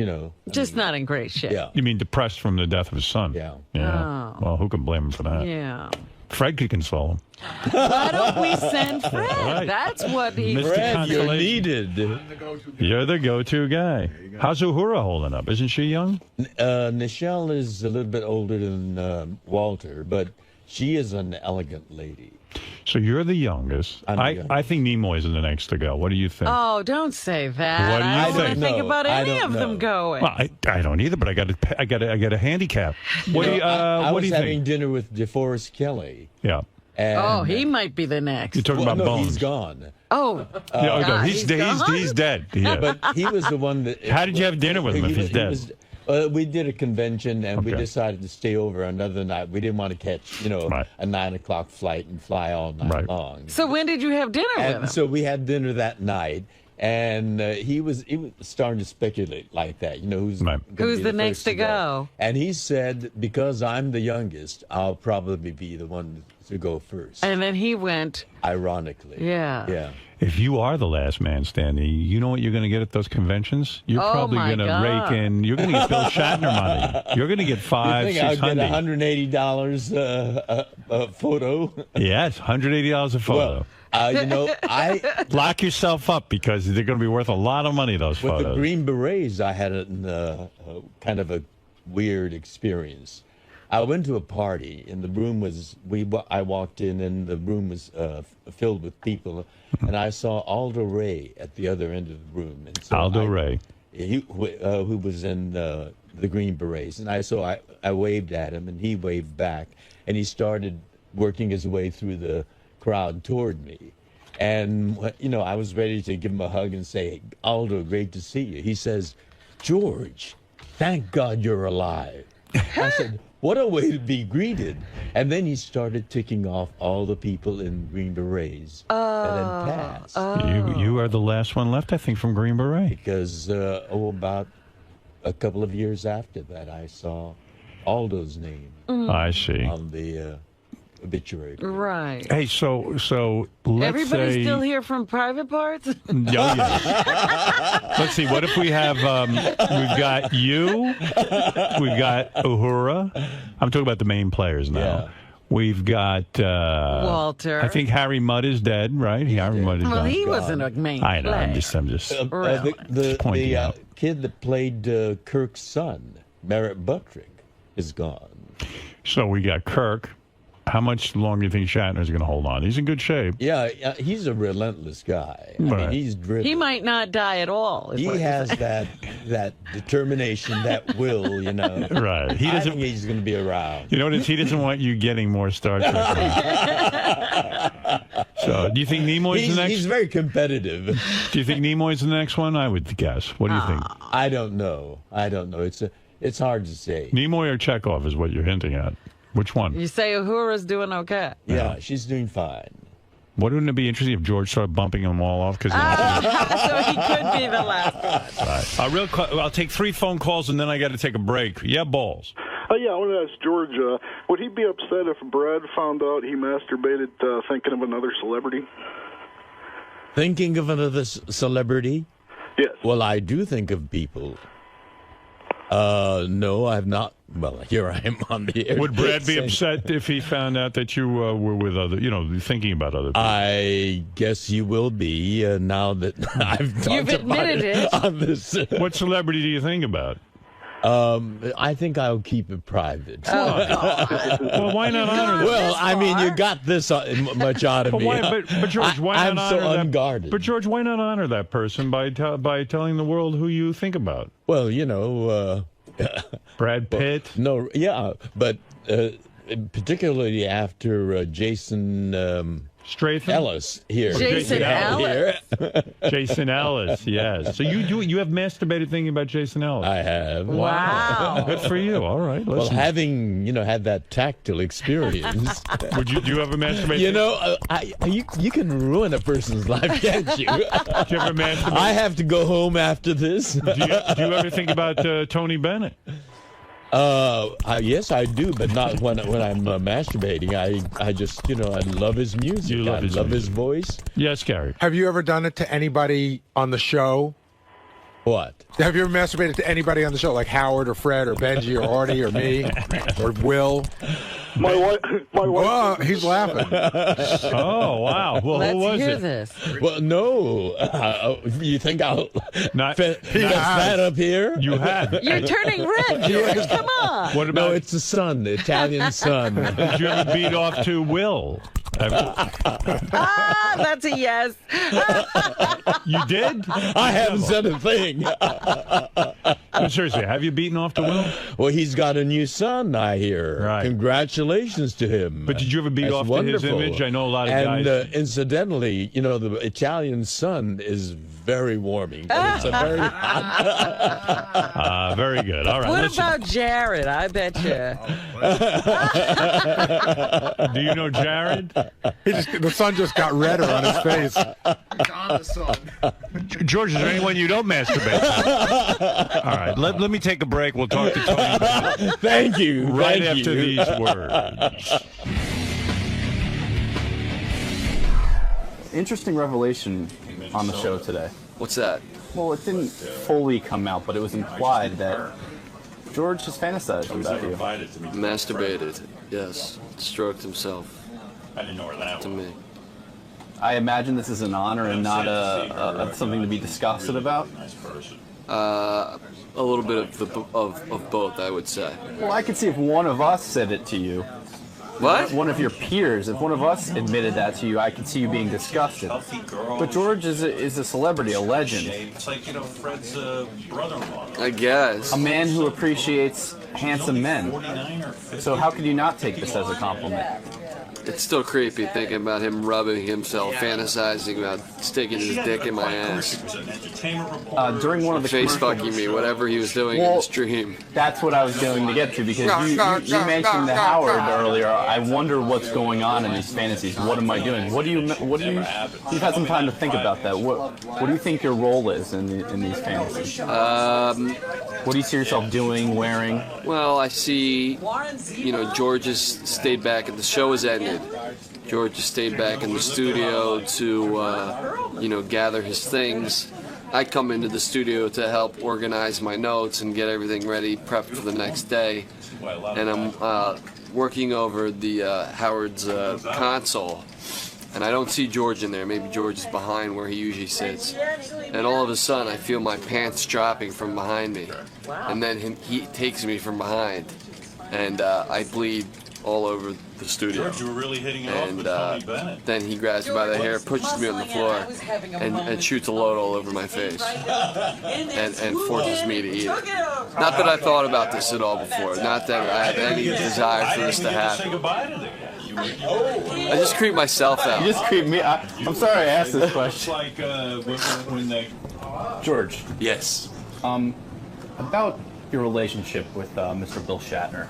Just not in great shape. Yeah. You mean depressed from the death of his son? Yeah. Yeah. Oh. Well, who can blame him for that? Yeah. Fred could console him. Why don't we send Fred? Right. That's what he... Mr. Fred, you're Consolation. needed. You're the go-to guy. How's Uhura holding up? Isn't she young? Nichelle is a little bit older than Walter, but she is an elegant lady. So you're the youngest. I'm the youngest. I think Nimoy's in the next to go. What do you think? Oh, don't say that. What do you I don't want think? to think No, about I any don't of them know. going. Well, I don't either, but I got a handicap. What do you? I What was do you having think? dinner with DeForest Kelly. Yeah. And, Oh, he might be the next. You're talking about no, Bones. he's gone. Oh, Yeah, no, God, he's gone? he's dead. Yeah. But he was the one that... How did you have dinner with him if he's dead? We did a convention, and we Okay. decided to stay over another night. We didn't want to catch, Right. a 9 o'clock flight and fly all night Right. long. So when did you have dinner with him? And so we had dinner that night, and he was starting to speculate like that. Who's Right. gonna Who's be the next first to go? And he said, because I'm the youngest, I'll probably be the one to go first. And then he went, Ironically. yeah. Yeah. If you are the last man standing, you know what you're going to get at those conventions? You're Oh, probably my going to God. rake in. You're going to get Bill Shatner money. You're going to get You $500, think I'll get $600. $180 a photo? Yes, $180 a photo. I Lock yourself up because they're going to be worth a lot of money. Those with photos. the Green Berets, I had a kind of a weird experience. I went to a party, and the room was I walked in, and the room was filled with people, and I saw Aldo Ray at the other end of the room. And so Aldo Ray, who was in the Green Berets, and I waved at him, and he waved back, and he started working his way through the crowd toward me. And, I was ready to give him a hug and say, Aldo, great to see you. He says, George, thank God you're alive. I said, what a way to be greeted. And then he started ticking off all the people in Green Berets that had passed. you are the last one left, I think, from Green Beret. Because, about a couple of years after that, I saw Aldo's name I see. on the obituary. Right. Hey, so let's Everybody say. still here from Private Parts? Oh, yeah. Let's see. What if we have? We've got you. We've got Uhura. I'm talking about the main players now. Yeah. We've got Walter. I think Harry Mudd is dead, right? Harry Mudd is Well, gone. he wasn't a main I know. player. I'm just. Really? Just pointing out. kid that played Kirk's son, Merritt Buttrick, is gone. So we got Kirk. How much longer do you think Shatner's going to hold on? He's in good shape. Yeah, he's a relentless guy. I Right. mean, he's driven. He might not die at all. is He what you're has saying. that determination, that will, Right. He I doesn't. think he's going to be around. You know what it is? He doesn't want you getting more Star Trek. So, do you think Nimoy's the next? He's very competitive. Do you think Nimoy's the next one? I would guess. What do you think? I don't know. It's hard to say. Nimoy or Chekhov is what you're hinting at. Which one? You say Uhura's doing okay. Yeah, she's doing fine. Wouldn't it be interesting if George started bumping them all off? Because So he could be the last one. right. I'll take 3 phone calls and then I got to take a break. Yeah, balls. Yeah, I want to ask George, would he be upset if Brad found out he masturbated thinking of another celebrity? Thinking of another celebrity? Yes. Well, I do think of people. No, I've not. Well, here I am on the air. Would Brad be saying- upset if he found out that you were with other, thinking about other people? I guess you will be now that I've talked You've about admitted it. on this. What celebrity do you think about? I think I'll keep it private. Well, why not honor that? Well, I mean, you got this much out of me. But George, why I'm not so honor unguarded. But George, why not honor that person by telling the world who you think about? Well, you know, Brad Pitt. No, yeah, but particularly after Jason. Ellis here. Jason Ellis. Jason Ellis, yes. So you have masturbated thinking about Jason Ellis? I have. Wow. Good for you. All right. Well, having had that tactile experience. Do you ever masturbate? You know, you can ruin a person's life, can't you? Do you ever masturbate? I have to go home after this. Do you ever think about Tony Bennett? Yes, I do, but not when I'm masturbating. I just, I love his music. I love his voice. Yes, Gary. Have you ever done it to anybody on the show? What? Have you ever masturbated to anybody on the show, like Howard or Fred or Benji or Artie or me or Will? My wife. Oh, he's laughing. Oh, wow. Well, Let's who was hear it? this. Well, no. You think I'll Not fess that up here? You have. You're turning red, George. Come on. What about? No, it's the son, the Italian son. Did you ever beat off to Will? That's a yes. You did? I haven't said a thing. No, seriously, have you beaten off to Will? Well, he's got a new son, I hear. Right. Congratulations to him. But did you ever beat That's off wonderful. to his image? I know a lot of and, guys. incidentally, the Italian sun is very warming. But it's a very hot. Very good. All right. What about Jared? I bet you. Do you know Jared? The sun just got redder on his face. He's on the sun. George, is there anyone you don't masturbate to? All right. Let me take a break. We'll talk to Tony Bennett Thank you. right Thank after you. these words. Interesting revelation on the show today. What's that? Well, it didn't fully come out, but it was implied that George has fantasized about you. Masturbated. Yes. Stroked himself. I didn't know where that to me. I imagine this is an honor and not something to be disgusted about. A little bit of both, I would say. Well, I could see if one of us said it to you. What? One of your peers, if one of us admitted that to you, I could see you being disgusted. But George is a celebrity, a legend. It's like, Fred's brother-in-law. I guess. A man who appreciates handsome men. So how could you not take this as a compliment? It's still creepy thinking about him rubbing himself, fantasizing about sticking his dick in my ass. During one of the face fucking me, whatever he was doing in his dream. That's what I was going to get to, because you mentioned the Howard earlier. I wonder what's going on in these fantasies. What am I doing? You've had some time to think about that. What do you think your role is in these fantasies? What do you see yourself doing, wearing? Well, I see, George has stayed back and the show has ended. George has stayed back in the studio to, gather his things. I come into the studio to help organize my notes and get everything ready, prepped for the next day. And I'm working over the Howard's console. And I don't see George in there. Maybe George is behind where he usually sits. And all of a sudden, I feel my pants dropping from behind me. And then he takes me from behind. And I bleed all over the studio. George, you were really hitting it off with Tony Bennett. Then he grabs me by the hair, pushes me on the floor, and shoots a load all over my face. And forces me to eat it. Not that I thought about this at all before. Not that I have any desire for this to happen. I just creep myself out. You just creep me out. I'm sorry I asked this question. George. Yes. About your relationship with Mr. Bill Shatner.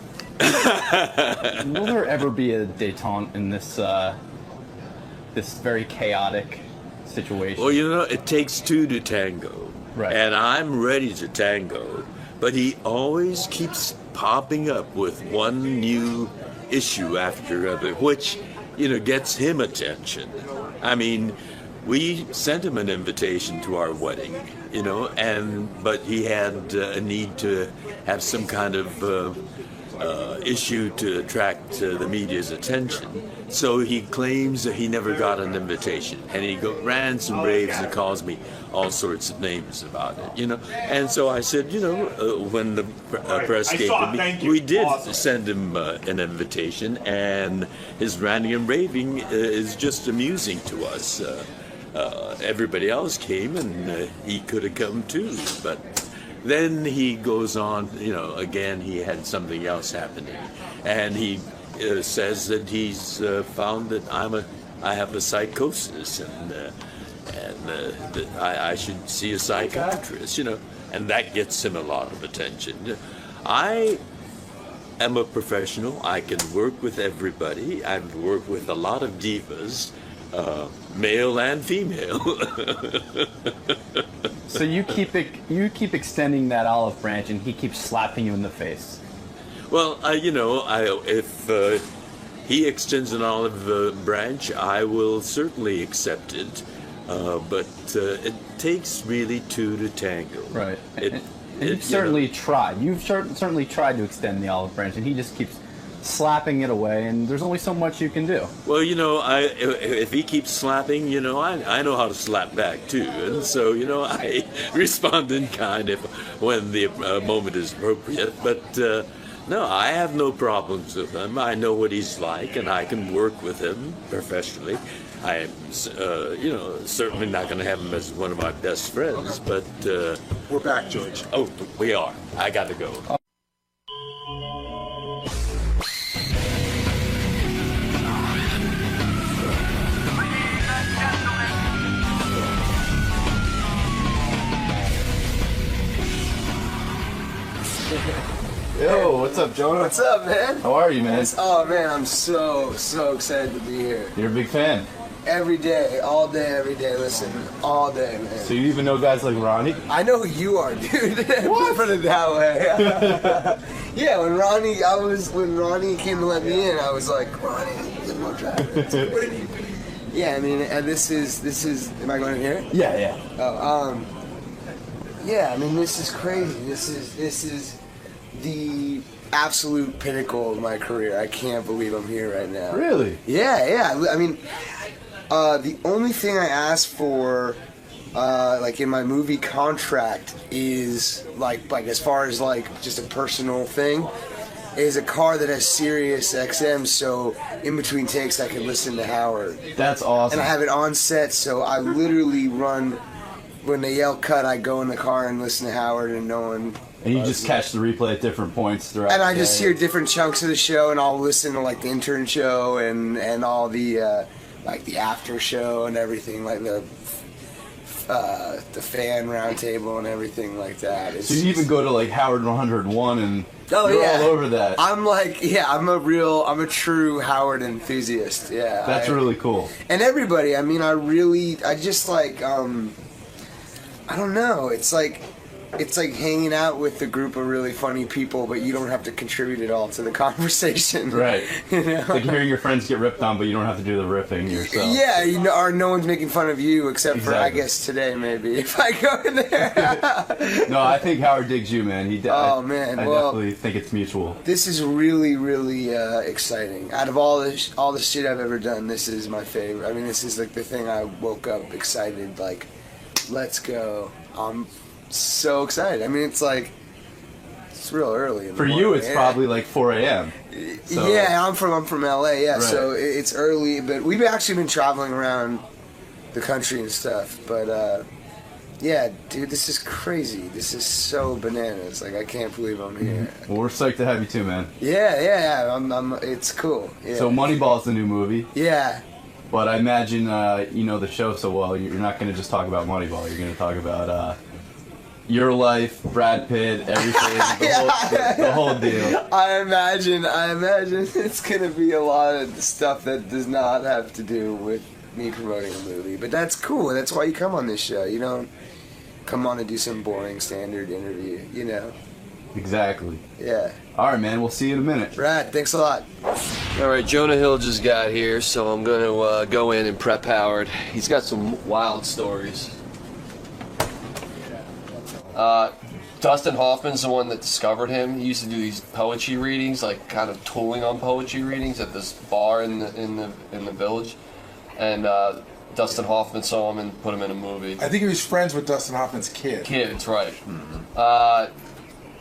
Will there ever be a détente in this this very chaotic situation? Well, it takes two to tango. Right. And I'm ready to tango. But he always keeps popping up with one new issue after another, which, gets him attention. I mean, we sent him an invitation to our wedding, but he had a need to have some kind of issue to attract the media's attention. So he claims that he never got an invitation, and he rants and raves and calls me all sorts of names about it, you know. And so I said, you know, when the press gave me, we did send him an invitation, and his ranting and raving is just amusing to us. Everybody else came, and he could have come too, but then he goes on, you know, again, he had something else happening, and he says that he's found that I have a psychosis, and that I should see a psychiatrist, you know, and that gets him a lot of attention. I am a professional. I can work with everybody. I've worked with a lot of divas, male and female. So you keep extending that olive branch, and he keeps slapping you in the face. Well, you know, if he extends an olive branch, I will certainly accept it. But it takes really two to tango. Right. And you've certainly tried. You've certainly tried to extend the olive branch, and he just keeps slapping it away, and there's only so much you can do. Well, you know, if he keeps slapping, you know, I know how to slap back too, and so, you know, I respond in kind when the moment is appropriate. But no, I have no problems with him. I know what he's like, and I can work with him professionally. I am, you know, certainly not going to have him as one of my best friends, but we're back, George. Oh, we are. I got to go. Yo, what's up, Jonah? What's up, man? How are you, man? Oh, man, I'm so excited to be here. You're a big fan. Every day, all day, every day, listen, all day, man. So you even know guys like Ronnie? I know who you are, dude. What? Put it that way. Yeah, when Ronnie came to let me in, I was like, Ronnie, limo driver. Yeah, I mean, and this is, am I going to hear it? Yeah. Oh, yeah, I mean, this is crazy. This is the absolute pinnacle of my career. I can't believe I'm here right now. Really? Yeah. I mean, the only thing I asked for, like in my movie contract, is like as far as like just a personal thing, is a car that has SiriusXM, so in between takes I can listen to Howard. That's awesome. And I have it on set, so I literally run. When they yell cut, I go in the car and listen to Howard, and no one. And you just catch the replay at different points throughout. And I just hear different chunks of the show, and I'll listen to like the intern show and all the like the after show and everything, like the fan roundtable and everything like that. So you even go to like Howard 101 and you're all over that. I'm like, yeah, I'm a true Howard enthusiast. Yeah. That's really cool. And everybody, I mean, I just like, I don't know, it's like hanging out with a group of really funny people, but you don't have to contribute at all to the conversation. Right. You know? Like hearing your friends get ripped on, but you don't have to do the ripping yourself. Yeah, you know, or no one's making fun of you except for, I guess, today maybe, if I go in there. No, I think Howard digs you, man. Oh, man. I definitely think it's mutual. This is really, really exciting. Out of all the shit I've ever done, this is my favorite. I mean, this is like the thing I woke up excited, like, let's go. I'm so excited. I mean, it's real early. For you, it's probably like 4 a.m. So. Yeah, I'm from LA. Yeah, right. So it's early, but we've actually been traveling around the country and stuff. But yeah, dude, this is crazy. This is so bananas. Like, I can't believe I'm here. Well, we're psyched to have you too, man. Yeah. It's cool. Yeah. So Moneyball's the new movie. Yeah. But I imagine you know the show so well. You're not going to just talk about Moneyball. You're going to talk about your life, Brad Pitt, everything, the whole deal. I imagine it's going to be a lot of stuff that does not have to do with me promoting a movie. But that's cool. That's why you come on this show. You don't come on and do some boring standard interview, you know? Exactly. Yeah. All right, man. We'll see you in a minute. Right. Thanks a lot. All right, Jonah Hill just got here, so I'm going to go in and prep Howard. He's got some wild stories. Dustin Hoffman's the one that discovered him. He used to do these poetry readings, like kind of tooling on poetry readings at this bar in the village, and Dustin Hoffman saw him and put him in a movie. I think he was friends with Dustin Hoffman's kid. Kids, right.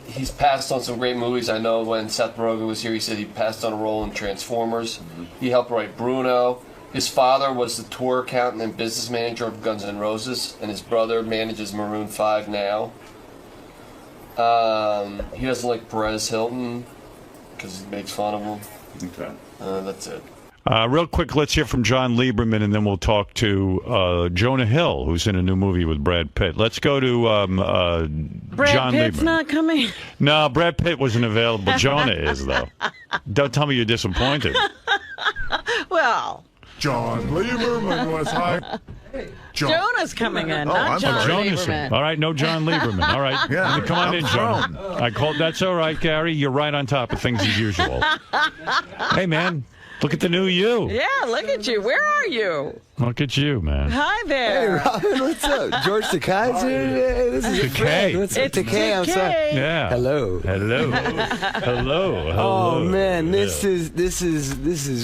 He's passed on some great movies. I know when Seth Rogen was here, he said he passed on a role in Transformers. He helped write Bruno. His father was the tour accountant and business manager of Guns N' Roses, and his brother manages Maroon 5 now. He doesn't like Perez Hilton because he makes fun of him. Okay. That's it. Real quick, let's hear from John Lieberman, and then we'll talk to Jonah Hill, who's in a new movie with Brad Pitt. Let's go to John Pitt's Lieberman. not coming. No, Brad Pitt wasn't available. Jonah is, though. Don't tell me you're disappointed. Well, John Lieberman was hype. Jonah's coming in, Oh, not I'm John Jonas. Lieberman. All right, no John Lieberman. All right. Yeah, Come on I'm in, John. I called. That's all right, Gary. You're right on top of things as usual. Hey, man. Look at the new you. Yeah, look at you. Where are you? Look at you, man. Hi there. Hey, Robin, what's up? George Takei's here today. This is a friend. What's up, Takei? I'm sorry. Yeah. Hello. Hello. Hello. Oh man, this is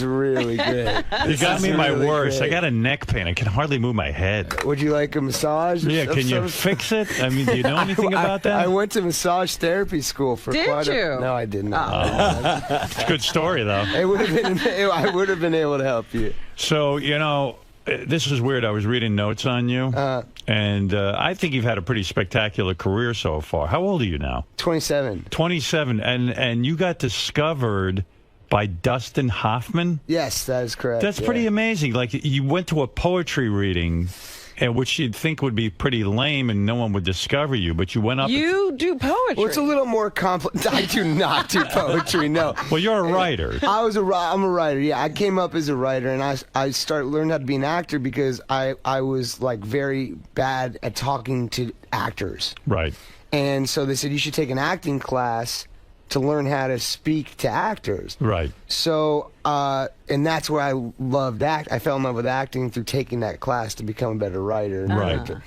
really good. You got me my worst. I got a neck pain. I can hardly move my head. Would you like a massage? Yeah, can you fix it? I mean, do you know anything about that? I went to massage therapy school for quite you? No, I did not. It's a good story, though. It would have been. I would have been able to help you. So, you know, this is weird. I was reading notes on you, and I think you've had a pretty spectacular career so far. How old are you now? 27. 27, and you got discovered by Dustin Hoffman? Yes, that is correct. That's pretty amazing. Like, you went to a poetry reading, which you'd think would be pretty lame and no one would discover you, but you went up. You do poetry. Well, it's a little more complex. I do not do poetry, no. Well, you're a writer. I'm a writer, yeah. I came up as a writer, and I learned how to be an actor because I was, like, very bad at talking to actors. Right. And so they said, you should take an acting class to learn how to speak to actors. Right. So, and that's where I loved act. I fell in love with acting through taking that class to become a better writer and director.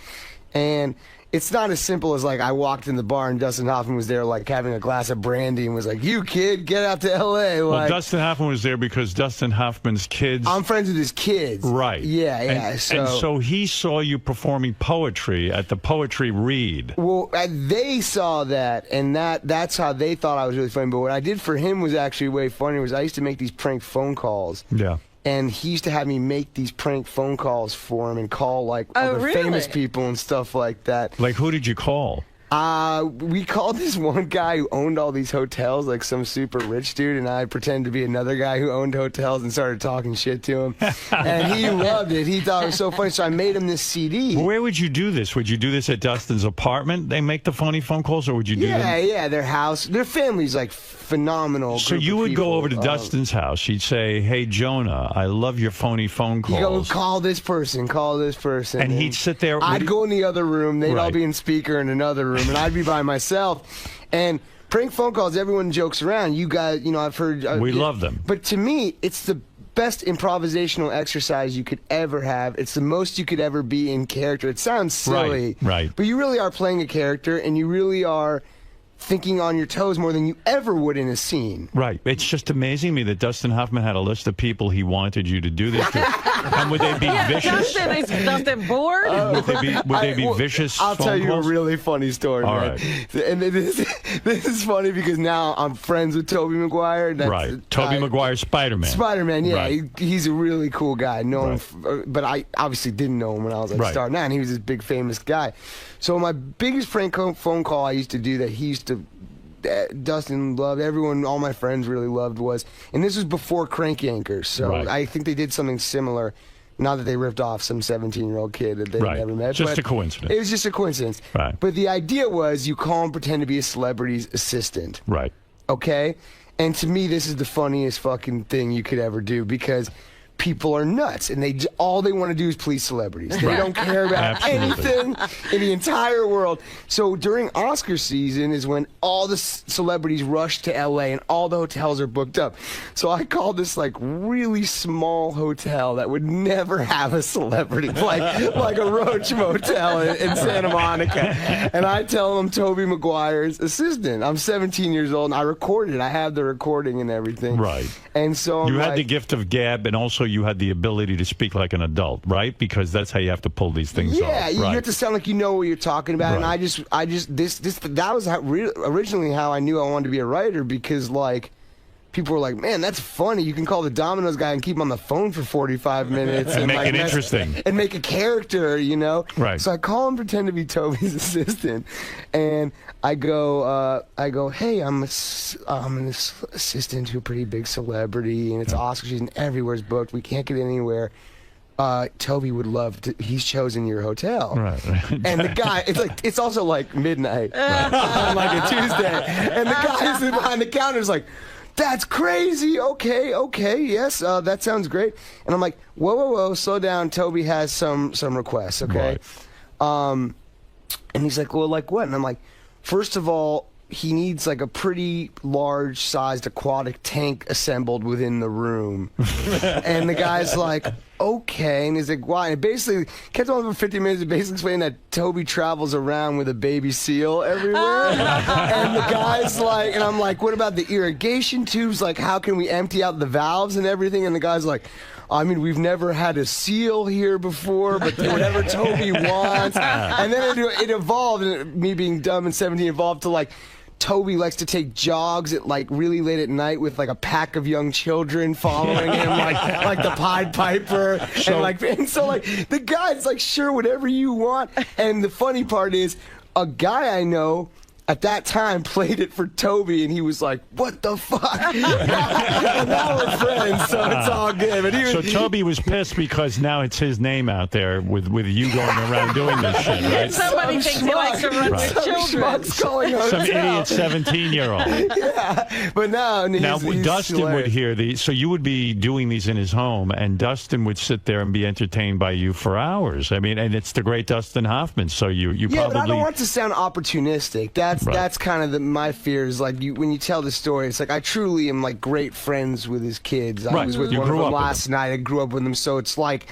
And it's not as simple as, like, I walked in the bar and Dustin Hoffman was there, like, having a glass of brandy and was like, you kid, get out to L.A. Well, Like, Dustin Hoffman was there because Dustin Hoffman's kids. I'm friends with his kids. Right. Yeah, yeah. And so he saw you performing poetry at the poetry read. Well, they saw that, and that's how they thought I was really funny. But what I did for him was actually way funnier. Was I used to make these prank phone calls. Yeah. And he used to have me make these prank phone calls for him and call, like, other famous people and stuff like that. Like, who did you call? We called this one guy who owned all these hotels, like some super rich dude, and I pretended to be another guy who owned hotels and started talking shit to him. And he loved it. He thought it was so funny, so I made him this CD. Well, where would you do this? Would you do this at Dustin's apartment? They make the funny phone calls, or would you do them? Yeah, their house. Their family's, like, phenomenal. So you would go over to Dustin's house. You'd say, hey, Jonah, I love your phony phone calls. You go, call this person, call this person. And he'd sit there. I'd go in the other room. They'd all be in speaker in another room, and I'd be by myself. And prank phone calls, everyone jokes around. You guys, you know, I've heard. We love them. But to me, it's the best improvisational exercise you could ever have. It's the most you could ever be in character. It sounds silly. Right. But you really are playing a character, and you really are thinking on your toes more than you ever would in a scene. Right. It's just amazing to me that Dustin Hoffman had a list of people he wanted you to do this to. And would they be vicious? Is Dustin bored? Would they be vicious? I'll tell you calls? a really funny story. All man. right. And this is funny because now I'm friends with Tobey Maguire. Right. Tobey Maguire, Spider-Man. Spider-Man, yeah. Right. He's a really cool guy. But I obviously didn't know him when I was like starting out, and he was this big famous guy. So my biggest prank phone call I used to do that Dustin loved, everyone, all my friends really loved was, and this was before Crank Yankers, so I think they did something similar. Not that they ripped off some 17-year-old kid that they never met. Just a coincidence. It was just a coincidence. Right. But the idea was you call and pretend to be a celebrity's assistant. Right. Okay? And to me, this is the funniest fucking thing you could ever do because people are nuts, and all they want to do is please celebrities. They don't care about anything in the entire world. So during Oscar season is when all the celebrities rush to LA and all the hotels are booked up. So I called this like really small hotel that would never have a celebrity, like a Roach Motel in Santa Monica. And I tell them Tobey Maguire's assistant. I'm 17 years old and I recorded it. I have the recording and everything. Right. And so you had the gift of gab, and also you had the ability to speak like an adult, right? Because that's how you have to pull these things off. Yeah, you have to sound like you know what you're talking about. And that was originally how I knew I wanted to be a writer, because like people were like, man, that's funny. You can call the Domino's guy and keep him on the phone for 45 minutes and make like, it interesting and make a character, you know? Right. So I call him, pretend to be Toby's assistant, and I go, hey, I'm an assistant to a pretty big celebrity, and it's Oscar season, everywhere's booked, we can't get anywhere. Toby would love to, he's chosen your hotel. Right. And the guy, it's also like midnight on like a Tuesday, and the guy is behind the counter is like, that's crazy. Okay, yes, that sounds great. And I'm like, whoa, slow down. Toby has some requests, okay? Right. And he's like, well, like what? And I'm like, first of all, he needs like a pretty large-sized aquatic tank assembled within the room. And the guy's like, okay. And he's like, why? And basically, kept on for 50 minutes, basically explaining that Toby travels around with a baby seal everywhere. And the guy's like, and I'm like, what about the irrigation tubes? Like, how can we empty out the valves and everything? And the guy's like, I mean, we've never had a seal here before, but whatever Toby wants. And then it evolved, and me being dumb and 17 evolved to like, Toby likes to take jogs at like really late at night with like a pack of young children following him, like the Pied Piper, and so like the guy's like, sure, whatever you want. And the funny part is, a guy I know at that time played it for Toby, and he was like, what the fuck? And now we're friends, so it's all good. But so Toby was pissed because now it's his name out there with you going around doing this shit, right? Somebody thinks he likes to run with children. Some idiot 17-year-old. Yeah, but now he's Dustin hilarious. would hear so you would be doing these in his home, and Dustin would sit there and be entertained by you for hours. I mean, and it's the great Dustin Hoffman, so you yeah, probably... but I don't want to sound opportunistic. That's kind of my fear is like when you tell the story, it's like I truly am like great friends with his kids. I was with one of them last night. I grew up with them, so it's like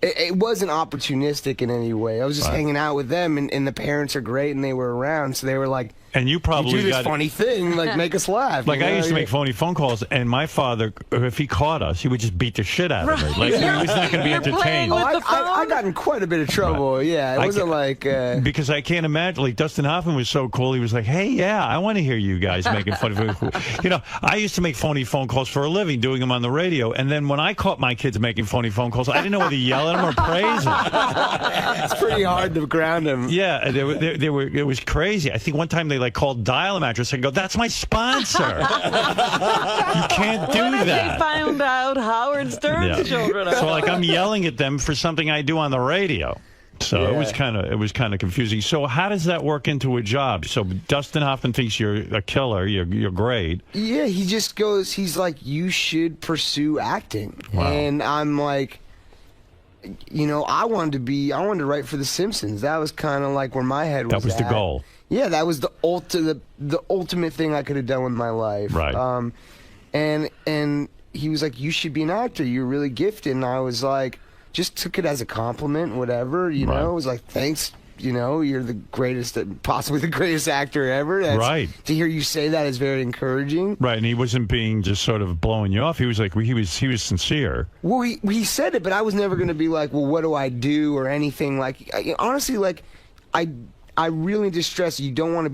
it wasn't opportunistic in any way. I was just hanging out with them, and the parents are great, and they were around, so they were like, and you probably do this funny thing, like make us laugh. Like I used to make phony phone calls, and my father, if he caught us, he would just beat the shit out of me. Like he was not going to be entertained. I got in quite a bit of trouble. Yeah, it wasn't like because I can't imagine. Like Dustin Hoffman was so cool. He was like, "Hey, yeah, I want to hear you guys making funny phone calls." You know, I used to make phony phone calls for a living, doing them on the radio. And then when I caught my kids making phony phone calls, I didn't know whether to yell at them or praise them. It's pretty hard to ground them. Yeah, they were. It was crazy. I think one time they like called Dial Mattress and go, that's my sponsor. You can't do what that. If they found out Howard Stern's children are. So like I'm yelling at them for something I do on the radio. So it was kind of confusing. So how does that work into a job? So Dustin Hoffman thinks you're a killer. You're great. Yeah, he just goes. He's like, you should pursue acting. Wow. And I'm like, you know, I wanted to write for The Simpsons. That was kind of like where my head was. That was at. the goal. Yeah, that was the ultimate thing I could have done with my life. Right. And he was like, you should be an actor. You're really gifted. And I was like, just took it as a compliment, whatever. You know, it was like, thanks. You know, you're the greatest, possibly the greatest actor ever. Right. To hear you say that is very encouraging. Right, and he wasn't being just sort of blowing you off. He was like, he was sincere. Well, he said it, but I was never going to be like, well, what do I do or anything. Like, honestly, like, I really just stress you don't want to be